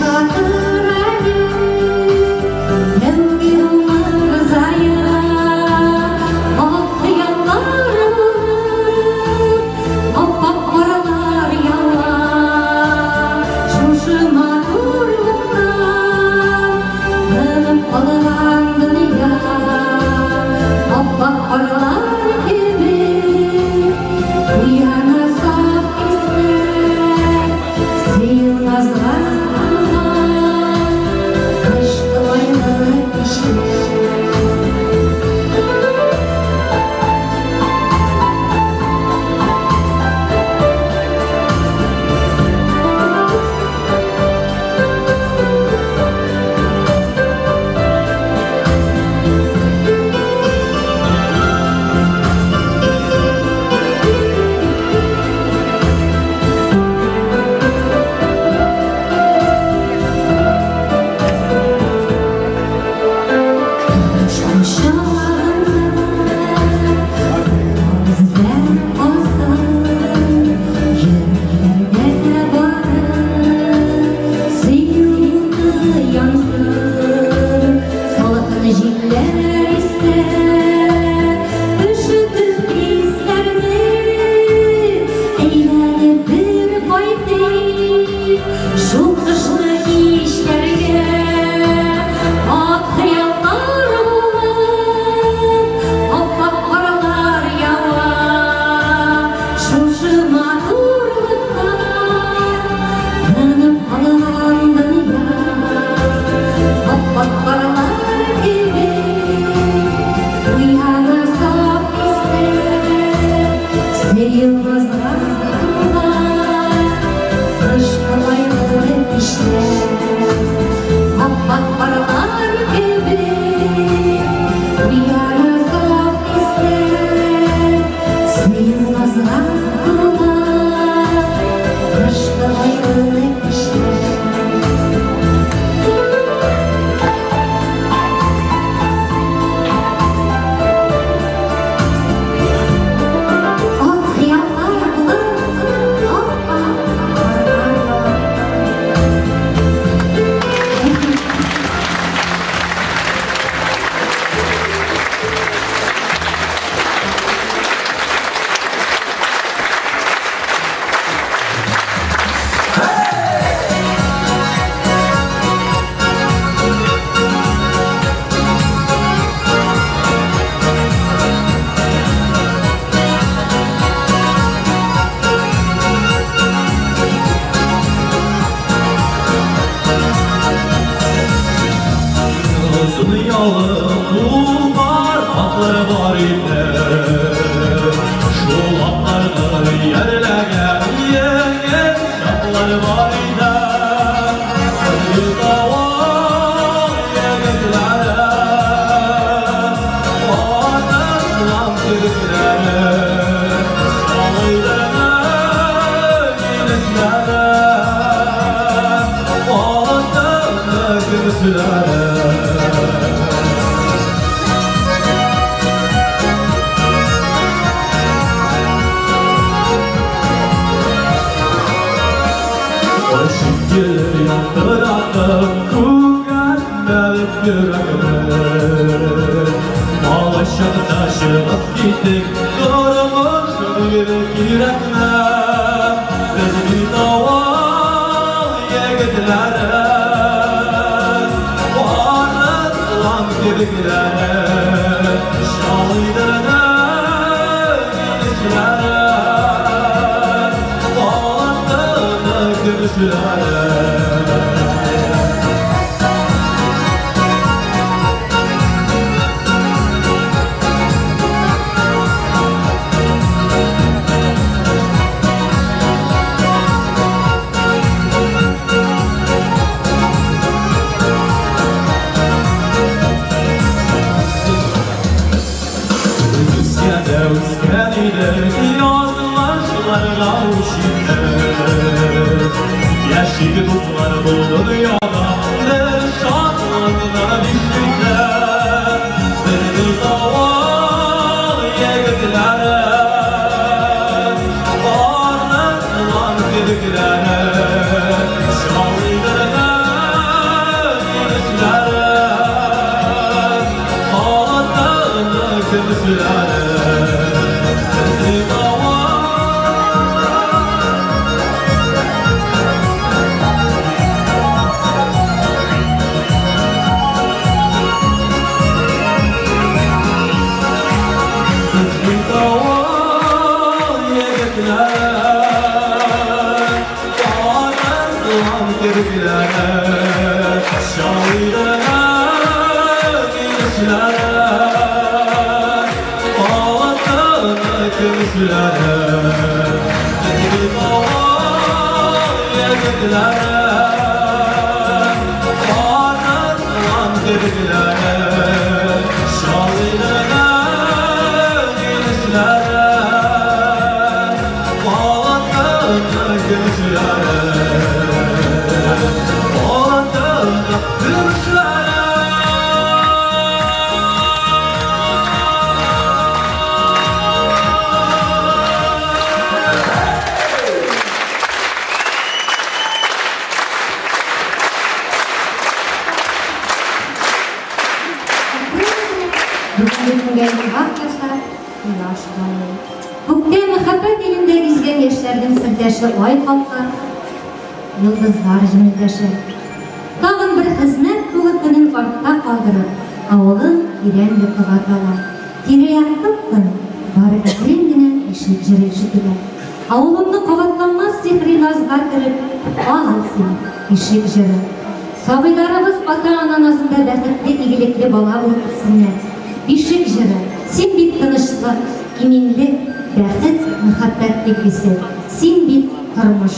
Шул кышлы кичләргә ак хыяллар булып, ап-ак каралар ява. Шушы матурлыкта тынып калган дөнья, ап-ак каралар кебек уяна сап истәр. Серьезно Ап-ак паралар кебек уяна сап истәр. Смеюлазга кылар кышкы айлы кичләр. Ак хыяллар булып, ап-ак паралар. Dünyalı kullar atları var ide. Şul atları yerlegen yengen şapları var ide. Bir davar yegetlere Vatanlan türklere Şalıydene gelitlere Vatanla gülsülere Bırakıp kuyenler yüreğime Ağlaşıp taşınıp gittik Yorulmuş bir yürekme Biz bir daval yegitlere Varıslan kirklere Şalıydırına gidişlere Vatanı gülüşlere Yaşlı dostlar buldu dünyada Ne şanlarına düştükler Beni daval yegitlere Varlıklan gidiklere Şalıydırına gidişlere Vatanı gülüşlere Beni daval Şalıydırına gidişlere Vatanı gülüşlere Bir daval yegitlere Varıslan kirklere Şalıydırına gidişlere Vatanı gülüşlere Күктә мәхәббәт илендә гизгән яшьләрнең сердәшле ай калкар. йылдызлар җимелдәшә. Тагын бер хезмәт тулы көнен артта калдырып, авылын тирән йокыга тала. Тирә-яктан бары әкрен генә ишек җыры ишетелә. Авылымны кабатланмас сихри назга кереп, агыл син ишек җыры. Сабыйларыбыз ата-ана назында бәхетле, игелекле бала булып үссеннәр. Ишек җыры, син бит тынычлык, иминлек, бәхет, мөхәббәт билгесе. Син бит тормыш.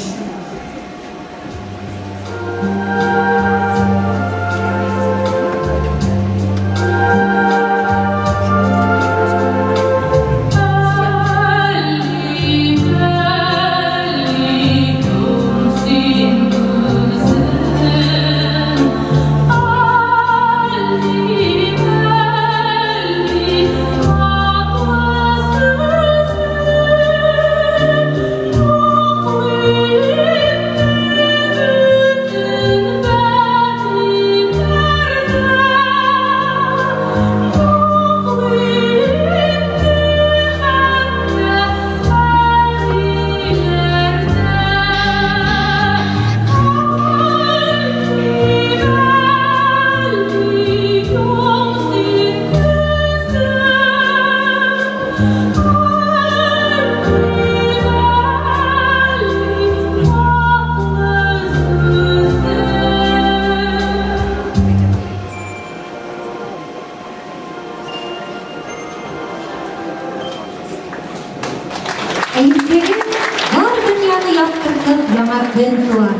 Бар дөньяны яктыртып яңа көн туар.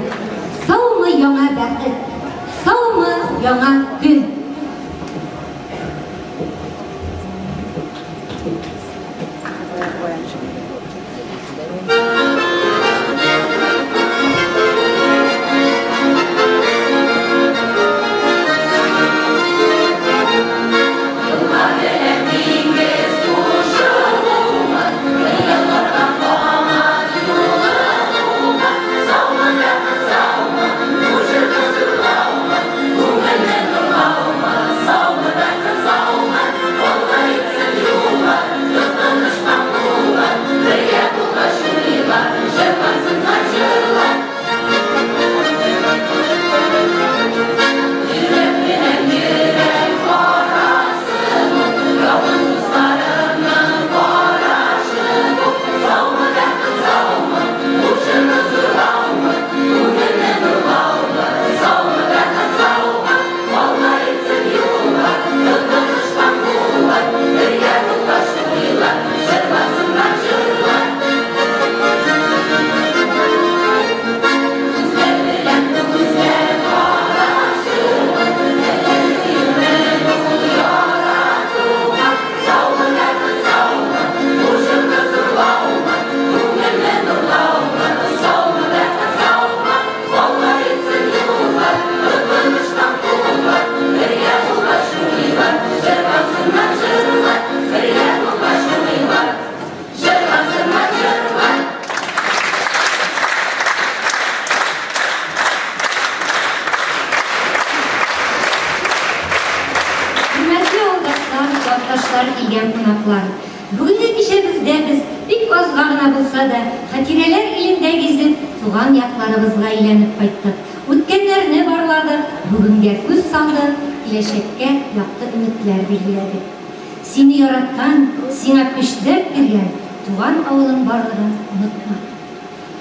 Саумы яңа бәхет, саумы яңа көн. Бүгінгі кешебізде біз бик азға гына булса да, хатирәләр илендә гизеп, туган якларыбызга әйләнеп кайттык. Үткәннәрне барладык, бүгенгә күз салдык, киләчәккә якты өметләр билгеләдек. Сине яраткан, сиңа көчләр биргән туган авылың барлыгын онытма.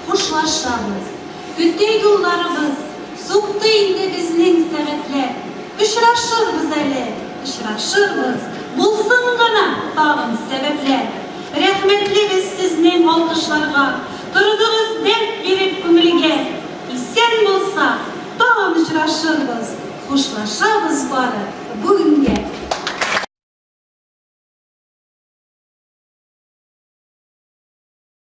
Хушлашабыз, көтә юлларыбыз, суқты инде безнең сәгатьләр. Очрашырбыз әле, очрашырбыз. Булсын гына тагын сәбәпләр. Рәхмәтлебез сезнең алкышларга, тордыгыз дәрт биреп күңелгә. Исән булса, тагын очрашырбыз, хушлашабыз бары бүгенге